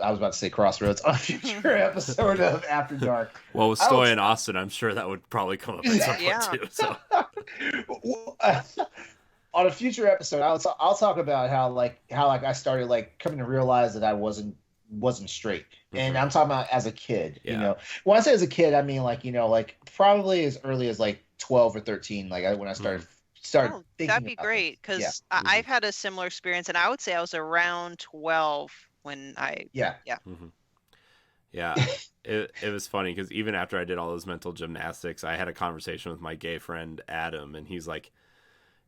[SPEAKER 1] I was about to say Crossroads, on a future episode of After Dark.
[SPEAKER 3] Well, with Stoy and Austin, I'm sure that would probably come up at some point too. So.
[SPEAKER 1] On a future episode, I'll talk about how I started like coming to realize that I wasn't straight, and I'm talking about as a kid. You know, when I say as a kid, I mean like like probably as early as like 12 or 13, like when I started thinking.
[SPEAKER 2] That'd be great because I've had a similar experience, and I would say I was around 12 when I. Yeah.
[SPEAKER 3] It was funny because even after I did all those mental gymnastics, I had a conversation with my gay friend Adam, and he's like,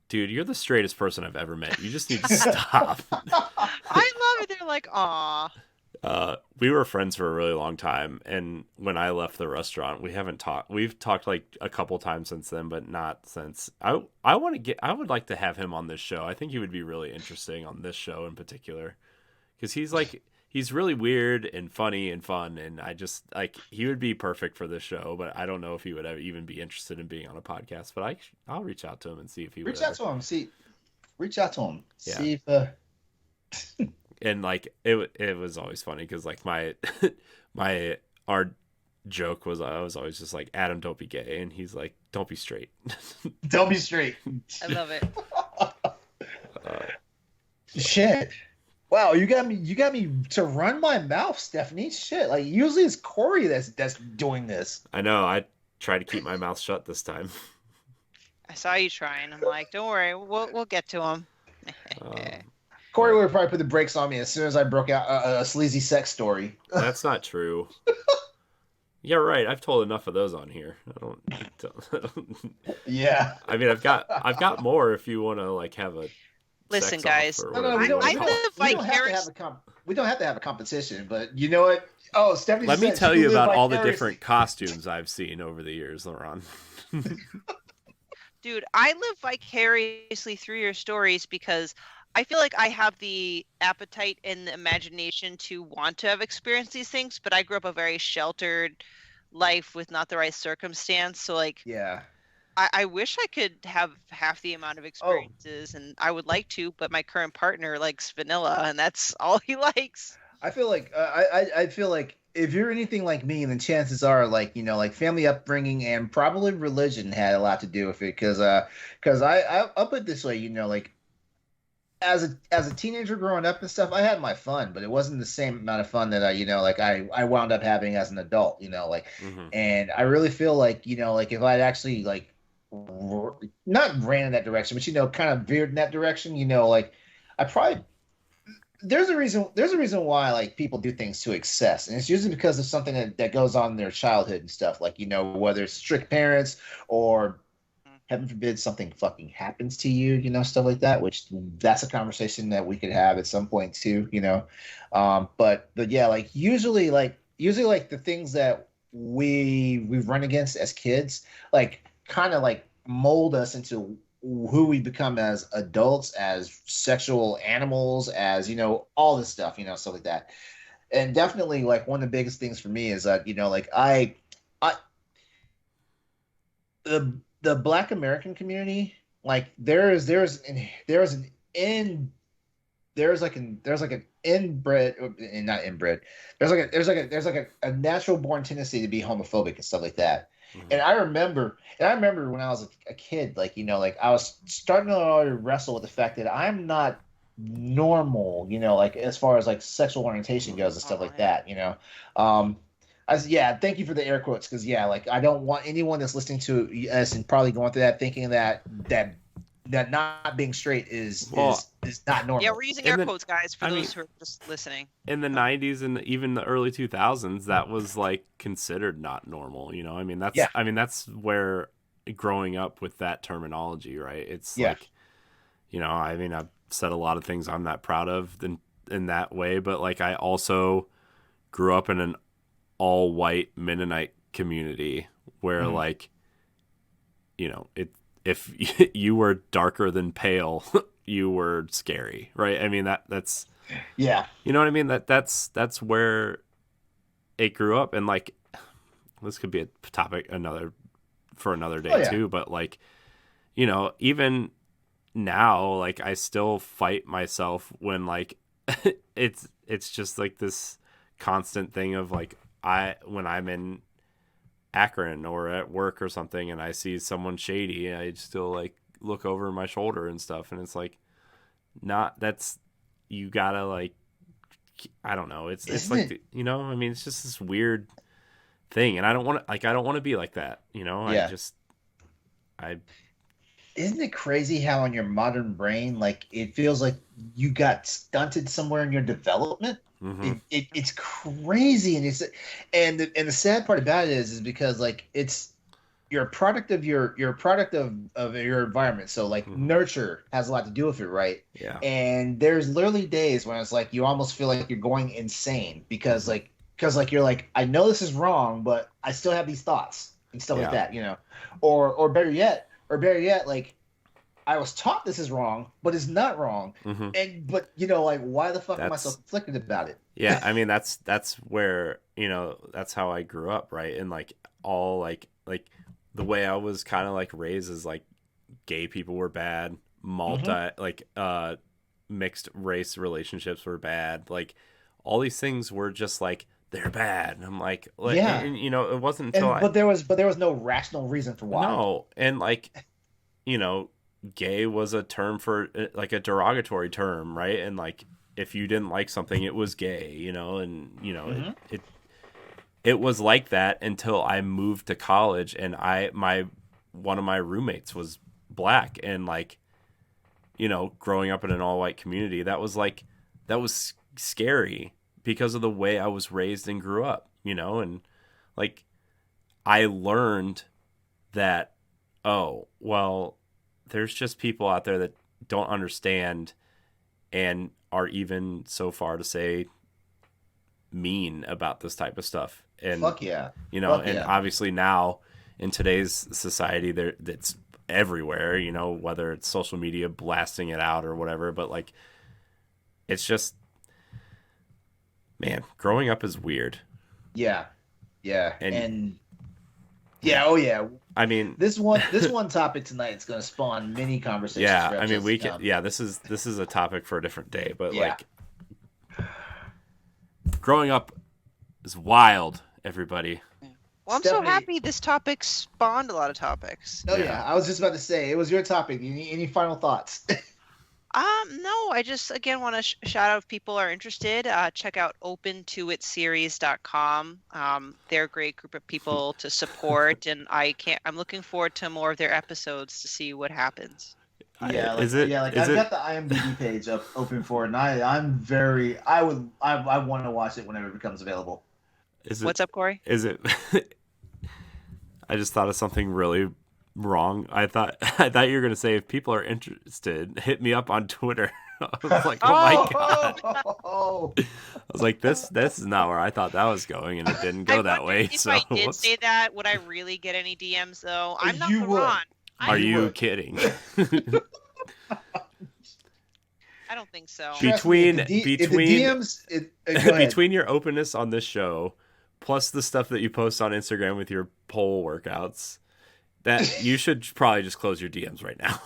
[SPEAKER 3] dude, you're the straightest person I've ever met. You just need to stop.
[SPEAKER 2] I love it. They're like, aw.
[SPEAKER 3] We were friends for a really long time, and when I left the restaurant, we haven't talked. We've talked like a couple times since then, but not since. I would like to have him on this show. I think he would be really interesting on this show in particular, because he's really weird and funny and fun, and I just like he would be perfect for this show. But I don't know if he would even be interested in being on a podcast. But I'll reach out to him and see if he would.
[SPEAKER 1] Reach out to him. See if.
[SPEAKER 3] And like it was always funny because like our joke was I was always just like, Adam, don't be gay, and he's like, don't be straight.
[SPEAKER 1] Don't be straight.
[SPEAKER 2] I love it.
[SPEAKER 1] Shit. Wow, you got me to run my mouth, Stephanie. Shit, like usually it's Corey that's doing this.
[SPEAKER 3] I know. I tried to keep my mouth shut this time.
[SPEAKER 2] I saw you trying. I'm like, don't worry, we'll get to him.
[SPEAKER 1] Corey would probably put the brakes on me as soon as I broke out a sleazy sex story.
[SPEAKER 3] That's not true. Yeah, right. I've told enough of those on here. I don't.
[SPEAKER 1] Yeah.
[SPEAKER 3] I mean, I've got more if you want to like have a.
[SPEAKER 2] Listen, guys.
[SPEAKER 1] No, we don't have to have a competition, but you know what? Oh, Stephanie.
[SPEAKER 3] Let me tell you about all the different costumes I've seen over the years, LeRon.
[SPEAKER 2] Dude, I live vicariously through your stories because I feel like I have the appetite and the imagination to want to have experienced these things, but I grew up a very sheltered life with not the right circumstance. So like, I wish I could have half the amount of experiences, and I would like to, but my current partner likes vanilla, and that's all he likes.
[SPEAKER 1] I feel like I feel like if you're anything like me, then chances are like like family upbringing and probably religion had a lot to do with it. Because I'll put it this way, like as a teenager growing up and stuff, I had my fun, but it wasn't the same amount of fun that I wound up having as an adult. And I really feel like like if I'd actually like not ran in that direction, but kind of veered in that direction, like I probably. There's a reason why like people do things to excess, and it's usually because of something that goes on in their childhood and stuff, like whether it's strict parents or heaven forbid something fucking happens to you, stuff like that, which that's a conversation that we could have at some point too, but yeah, like usually the things that we've run against as kids like kind of like mold us into who we become as adults, as sexual animals, as all this stuff, stuff like that. And definitely, like, one of the biggest things for me is that like I the Black American community, like there's an in there's like an inbred, not inbred. There's like a natural born tendency to be homophobic and stuff like that.
[SPEAKER 3] Mhm.
[SPEAKER 1] And I remember when I was a kid, like like I was starting to already wrestle with the fact that I'm not normal, like as far as like sexual orientation goes and stuff
[SPEAKER 2] Oh,
[SPEAKER 1] like
[SPEAKER 2] yeah.
[SPEAKER 1] that. Yeah, thank you for the air quotes, because yeah, like I don't want anyone that's listening to us and probably going through that thinking that not being straight is
[SPEAKER 3] Well,
[SPEAKER 1] is not normal.
[SPEAKER 2] Yeah, we're using
[SPEAKER 3] And
[SPEAKER 2] air
[SPEAKER 3] then-
[SPEAKER 2] quotes, guys, for
[SPEAKER 3] I
[SPEAKER 2] those
[SPEAKER 3] mean-
[SPEAKER 2] who are just listening.
[SPEAKER 3] In the 90s and even the early 2000s, that was like considered not normal. I mean,
[SPEAKER 1] Yeah.
[SPEAKER 3] that's where growing up with that terminology, right? It's
[SPEAKER 1] Yeah.
[SPEAKER 3] like, I mean, I've said a lot of things I'm not proud of in that way, but like I also grew up in an all white Mennonite community where
[SPEAKER 1] Mhm.
[SPEAKER 3] like, if you were darker than pale, you were scary, right? I mean, that's,
[SPEAKER 1] Yeah.
[SPEAKER 3] you know what I mean? That's where it grew up. And like, this could be a topic for another day
[SPEAKER 1] Oh, yeah.
[SPEAKER 3] too, but like, even now, like I still fight myself when like it's just like this constant thing of like when I'm in Akron or at work or something and I see someone shady, I still like look over my shoulder and stuff, and it's like you gotta like, I don't know, it's
[SPEAKER 1] Isn't
[SPEAKER 3] like
[SPEAKER 1] it-
[SPEAKER 3] I mean, it's just this weird thing, and I don't want to be like that,
[SPEAKER 1] Yeah.
[SPEAKER 3] I
[SPEAKER 1] Isn't it crazy how in your modern brain, like it feels like you got stunted somewhere in your development?
[SPEAKER 3] mhm.
[SPEAKER 1] It's crazy, and the sad part about it is because like you're a product of you're a product of your environment. So like
[SPEAKER 3] Mhm.
[SPEAKER 1] nurture has a lot to do with it, right?
[SPEAKER 3] Yeah.
[SPEAKER 1] And there's literally days when it's like you almost feel like you're going insane because you're like, I know this is wrong, but I still have these thoughts and stuff like
[SPEAKER 3] Yeah.
[SPEAKER 1] that. Or better yet, like I was taught this is wrong, but it's not wrong.
[SPEAKER 3] Mhm.
[SPEAKER 1] But like why the fuck am I so
[SPEAKER 3] That's-
[SPEAKER 1] conflicted about it?
[SPEAKER 3] Yeah, I mean that's where that's how I grew up, right? And like all like the way I was kind of like raised is like gay people were bad, like mixed race relationships were bad, like all these things were just like they're bad. And I'm like
[SPEAKER 1] Yeah.
[SPEAKER 3] and, it wasn't until
[SPEAKER 1] But there was no rational reason for why.
[SPEAKER 3] no, and like gay was a term for like a derogatory term, right? And like if you didn't like something, it was gay, and
[SPEAKER 1] Mhm.
[SPEAKER 3] it was like that until I moved to college, and one of my roommates was black, and like growing up in an all white community, that was scary because of the way I was raised and grew up, and like I learned that, oh well, there's just people out there that don't understand and are even so far to say mean about this type of stuff. And
[SPEAKER 1] Fuck yeah.
[SPEAKER 3] and
[SPEAKER 1] yeah.
[SPEAKER 3] obviously now in today's society that's everywhere, whether it's social media blasting it out or whatever, but like it's just, man, growing up is weird.
[SPEAKER 1] Yeah.
[SPEAKER 3] And-
[SPEAKER 1] And yeah, oh yeah.
[SPEAKER 3] I mean,
[SPEAKER 1] This one topic tonight is going to spawn many conversations.
[SPEAKER 3] yeah,
[SPEAKER 1] for
[SPEAKER 3] I mean, we
[SPEAKER 1] episodes to
[SPEAKER 3] can,
[SPEAKER 1] come.
[SPEAKER 3] yeah, this is a topic for a different day, but
[SPEAKER 1] Yeah.
[SPEAKER 3] like growing up is wild, everybody.
[SPEAKER 2] Well, I'm so
[SPEAKER 1] Definitely-
[SPEAKER 2] happy this topic spawned a lot of topics.
[SPEAKER 1] Oh
[SPEAKER 3] Yeah.
[SPEAKER 1] yeah, I was just about to say it was your topic. Any final thoughts?
[SPEAKER 2] No, I just again want to shout out if people are interested. Check out opentoitseries.com. They're a great group of people to support, and I'm looking forward to more of their episodes to see what happens.
[SPEAKER 1] Yeah, like,
[SPEAKER 3] Is it-
[SPEAKER 1] yeah, like
[SPEAKER 3] is
[SPEAKER 1] I've
[SPEAKER 3] it-
[SPEAKER 1] got the IMDb page up open for it, and I want to watch it whenever it becomes available.
[SPEAKER 3] Is it,
[SPEAKER 2] What's up, Corey?
[SPEAKER 3] Is it? I just thought of something really wrong. I thought you were gonna say if people are interested, hit me up on Twitter. I was like, oh my god!
[SPEAKER 1] Oh,
[SPEAKER 3] I was like, this is not where I thought that was going, and it didn't go
[SPEAKER 2] I
[SPEAKER 3] that
[SPEAKER 2] wondered
[SPEAKER 3] way.
[SPEAKER 2] If
[SPEAKER 3] So
[SPEAKER 2] I did
[SPEAKER 3] whoops.
[SPEAKER 2] say that, would I really get any DMs though? I'm not
[SPEAKER 1] You would.
[SPEAKER 2] LeRon.
[SPEAKER 3] Are
[SPEAKER 1] You
[SPEAKER 3] you
[SPEAKER 1] would.
[SPEAKER 3] kidding?
[SPEAKER 2] I don't think so.
[SPEAKER 1] Trust me,
[SPEAKER 3] between
[SPEAKER 1] if the DMs, go ahead.
[SPEAKER 3] between your openness on this show, plus the stuff that you post on Instagram with your pole workouts, that you should probably just close your DMs right now.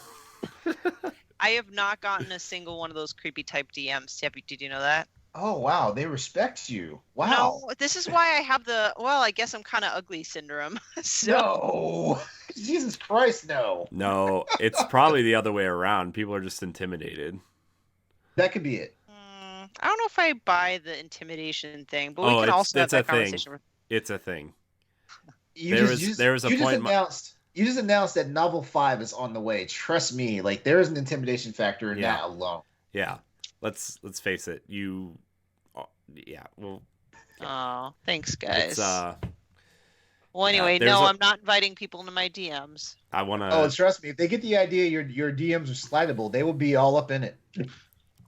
[SPEAKER 2] I have not gotten a single one of those creepy type DMs. Did you know that?
[SPEAKER 1] Oh wow, they respect you. Wow.
[SPEAKER 2] No, this is why I have I guess I'm kind of ugly syndrome. So
[SPEAKER 1] No, Jesus Christ, no.
[SPEAKER 3] No, it's probably the other way around. People are just intimidated.
[SPEAKER 1] That could be it.
[SPEAKER 2] I don't know if I buy the intimidation thing, but we
[SPEAKER 3] Oh,
[SPEAKER 2] can also have
[SPEAKER 3] it's a
[SPEAKER 2] that
[SPEAKER 3] thing.
[SPEAKER 2] conversation.
[SPEAKER 3] It's a thing.
[SPEAKER 1] There
[SPEAKER 3] was a point.
[SPEAKER 1] You just announced that novel 5 is on the way. Trust me, like there is an intimidation factor in
[SPEAKER 3] Yeah.
[SPEAKER 1] that alone.
[SPEAKER 3] Yeah, let's face it. Well,
[SPEAKER 2] Oh, thanks, guys.
[SPEAKER 3] it's
[SPEAKER 2] Well, anyway,
[SPEAKER 3] there's
[SPEAKER 2] no,
[SPEAKER 3] a-
[SPEAKER 2] I'm not inviting people into my DMs.
[SPEAKER 3] I want
[SPEAKER 1] Oh,
[SPEAKER 3] to.
[SPEAKER 1] trust me, if they get the idea your DMs are slidable, they will be all up in it.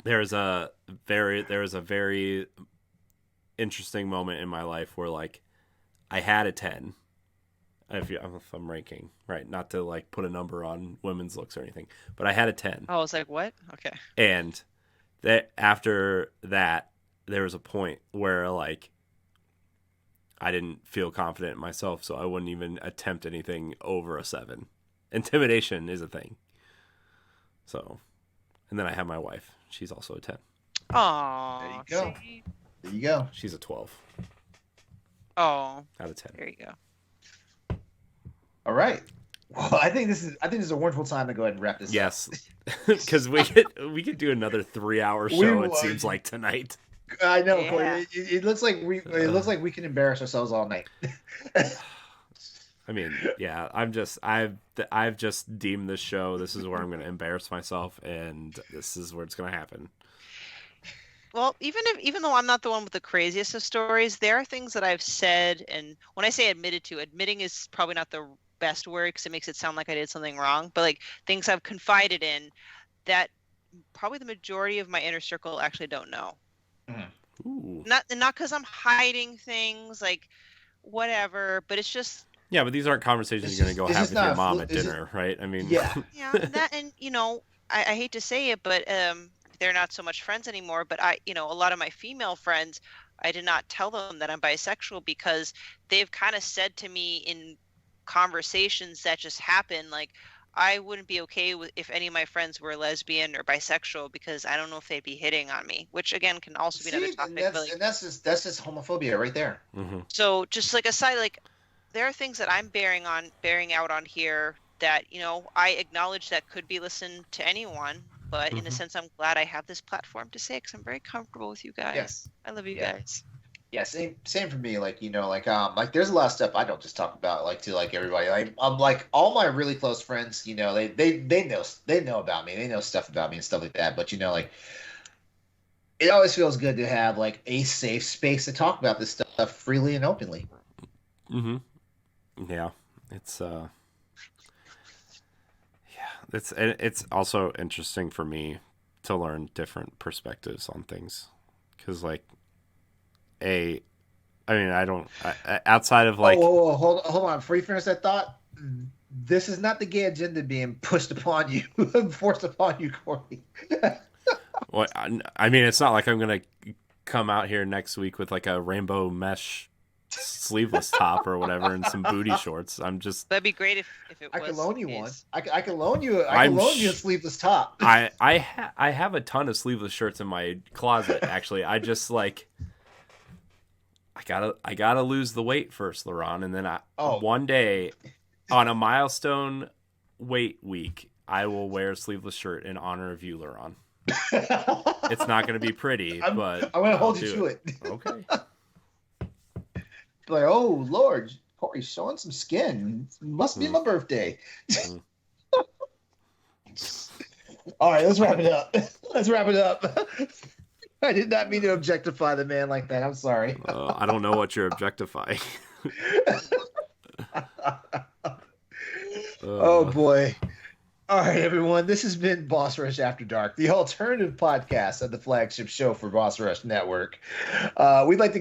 [SPEAKER 3] There is a very interesting moment in my life where like I had a 10. If I'm ranking right, not to like put a number on women's looks or anything, but I had a 10.
[SPEAKER 2] Oh, I was like, what? Okay.
[SPEAKER 3] And that after that, there was a point where like I didn't feel confident in myself, so I wouldn't even attempt anything over a 7. Intimidation is a thing. So, and then I have my wife. She's also a 10.
[SPEAKER 2] Oh,
[SPEAKER 1] There you go. There you go.
[SPEAKER 3] She's a 12
[SPEAKER 2] Oh,
[SPEAKER 3] out of 10.
[SPEAKER 2] there you go.
[SPEAKER 1] All right. Well, I think this is a wonderful time to go ahead and wrap this up.
[SPEAKER 3] Yes, because we could do another 3-hour show.
[SPEAKER 1] We
[SPEAKER 3] It
[SPEAKER 1] would.
[SPEAKER 3] seems like tonight.
[SPEAKER 1] I know,
[SPEAKER 2] Yeah.
[SPEAKER 1] Corey. It looks like we can embarrass ourselves all night.
[SPEAKER 3] I mean, yeah, I've just deemed this show. This is where I'm going to embarrass myself, and this is where it's going to happen.
[SPEAKER 2] Well, even though I'm not the one with the craziest of stories, there are things that I've said, and when I say admitting is probably not the best word because it makes it sound like I did something wrong, but like things I've confided in that probably the majority of my inner circle actually don't know.
[SPEAKER 3] Ooh.
[SPEAKER 2] Not because I'm hiding things, like whatever, but it's just
[SPEAKER 3] Yeah, but these aren't conversations you're going to go
[SPEAKER 1] it's
[SPEAKER 3] have
[SPEAKER 1] just
[SPEAKER 3] with your
[SPEAKER 1] not a
[SPEAKER 3] mom
[SPEAKER 1] flu-
[SPEAKER 3] at
[SPEAKER 1] it's
[SPEAKER 3] dinner, right? I mean,
[SPEAKER 1] Yeah.
[SPEAKER 2] yeah, that, and I hate to say it, but they're not so much friends anymore. But a lot of my female friends, I did not tell them that I'm bisexual because they've kind of said to me in conversations that just happen, like I wouldn't be okay with if any of my friends were lesbian or bisexual because I don't know if they'd be hitting on me, which again can also be another
[SPEAKER 1] See,
[SPEAKER 2] topic.
[SPEAKER 1] and that's just homophobia right there.
[SPEAKER 3] mm-hmm.
[SPEAKER 2] So just like aside, like there are things that I'm bearing out on here that, I acknowledge that could be listened to anyone, but in a sense, I'm glad I have this platform to say, because I'm very comfortable with you guys.
[SPEAKER 1] Yes.
[SPEAKER 2] I love you
[SPEAKER 1] Yeah.
[SPEAKER 2] guys.
[SPEAKER 1] Yeah, same for me. Like there's a lot of stuff I don't just talk about like to like everybody. Like like all my really close friends, they know about me. They know stuff about me and stuff like that. But like it always feels good to have like a safe space to talk about this stuff freely and openly.
[SPEAKER 3] Mm-hmm. Yeah, it's also interesting for me to learn different perspectives on things, because outside of like
[SPEAKER 1] whoa, hold on, before you finish that thought, this is not the gay agenda being pushed upon you, forced upon you, Corey.
[SPEAKER 3] well, I mean, it's not like I'm gonna come out here next week with like a rainbow mesh sleeveless top or whatever and some booty shorts. I'm just
[SPEAKER 2] That'd be great if it was.
[SPEAKER 1] I can loan you
[SPEAKER 2] the
[SPEAKER 1] one.
[SPEAKER 2] case.
[SPEAKER 1] I can loan you. I can loan you a sleeveless top.
[SPEAKER 3] I have a ton of sleeveless shirts in my closet. Actually, I just like I gotta lose the weight first, LeRon, and then one day on a milestone weight week, I will wear a sleeveless shirt in honor of you, LeRon. It's not going to be pretty, but
[SPEAKER 1] I'm going to hold you to it.
[SPEAKER 3] Okay.
[SPEAKER 1] Like, oh Lord, Corey's showing some skin. Must be my birthday. All right, let's wrap it up. I did not mean to objectify the man like that. I'm sorry.
[SPEAKER 3] I don't know what you're objectifying.
[SPEAKER 1] Oh boy. All right, everyone. This has been Boss Rush After Dark, the alternative podcast of the flagship show for Boss Rush Network. We'd like to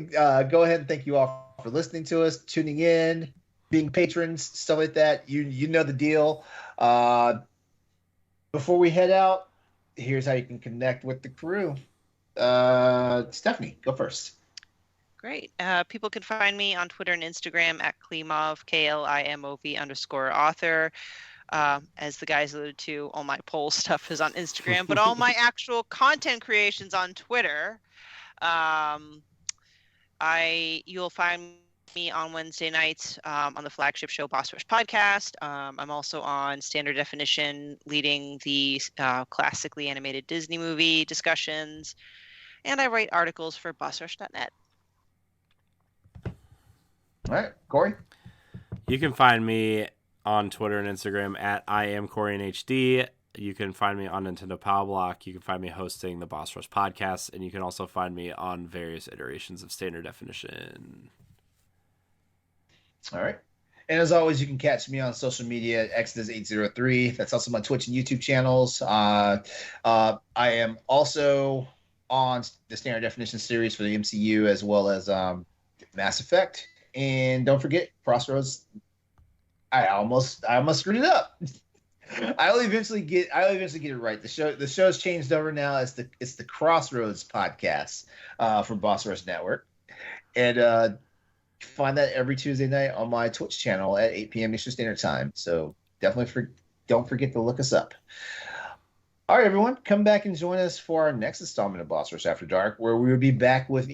[SPEAKER 1] go ahead and thank you all for listening to us, tuning in. being patrons, stuff like that. You know the deal. Before we head out, here's how you can connect with the crew. Stephanie, go first.
[SPEAKER 2] Great. People can find me on Twitter and Instagram at Klimov, KLIMOV_author. As the guys alluded to, all my poll stuff is on Instagram, but all my actual content creations on Twitter. You'll find me on Wednesday nights on the flagship show Boss Rush Podcast. I'm also on Standard Definition, leading the classically animated Disney movie discussions, and I write articles for bossrush.net.
[SPEAKER 1] All right, Corey.
[SPEAKER 3] You can find me on Twitter and Instagram at IamCoreyNHD. You can find me on Nintendo Power Block. You can find me hosting the Boss Rush Podcast, and you can also find me on various iterations of Standard Definition.
[SPEAKER 1] All right. And as always, you can catch me on social media at Exodus803. That's also my Twitch and YouTube channels. I am also on the Standard Definition series for the MCU as well as Mass Effect. And don't forget, Crossroads. I almost screwed it up. I'll eventually get it right. The show's changed over now. It's the Crossroads podcast for Boss Rush Network, and find that every Tuesday night on my Twitch channel at 8 p.m. Eastern Standard Time. So definitely don't forget to look us up. All right, everyone, come back and join us for our next installment of Boss Rush After Dark, where we will be back with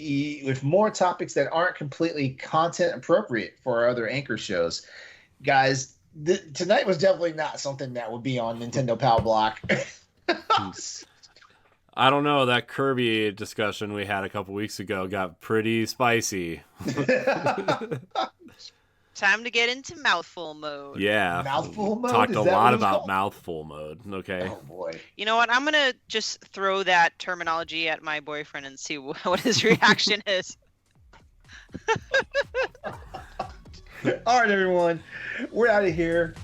[SPEAKER 1] more topics that aren't completely content appropriate for our other anchor shows. Guys, tonight was definitely not something that would be on Nintendo Power Block.
[SPEAKER 3] I don't know. That Kirby discussion we had a couple weeks ago got pretty spicy.
[SPEAKER 2] Time to get into mouthful mode.
[SPEAKER 3] Yeah.
[SPEAKER 1] Mouthful mode?
[SPEAKER 3] Talked a lot about
[SPEAKER 1] called?
[SPEAKER 3] mouthful mode. Okay.
[SPEAKER 1] Oh, boy.
[SPEAKER 2] You know what? I'm going to just throw that terminology at my boyfriend and see what his reaction is.
[SPEAKER 1] All right, everyone. We're out of here.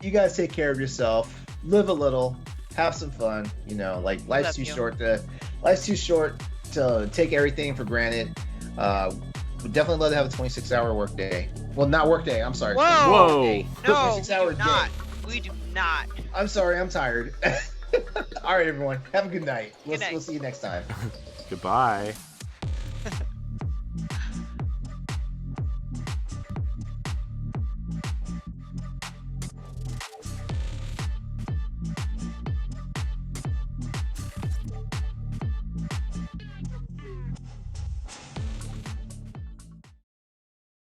[SPEAKER 1] You guys take care of yourself. Live a little. Have some fun. You know, like life's too short to take everything for granted. We'd definitely love to have a 26-hour work day. Well, not work day. I'm sorry.
[SPEAKER 3] Whoa.
[SPEAKER 2] No,
[SPEAKER 1] 26-hour
[SPEAKER 2] we do not.
[SPEAKER 1] day.
[SPEAKER 2] We do not.
[SPEAKER 1] I'm sorry. I'm tired. All right, everyone. Have a good night.
[SPEAKER 2] Good night.
[SPEAKER 1] We'll see you next time.
[SPEAKER 3] Goodbye.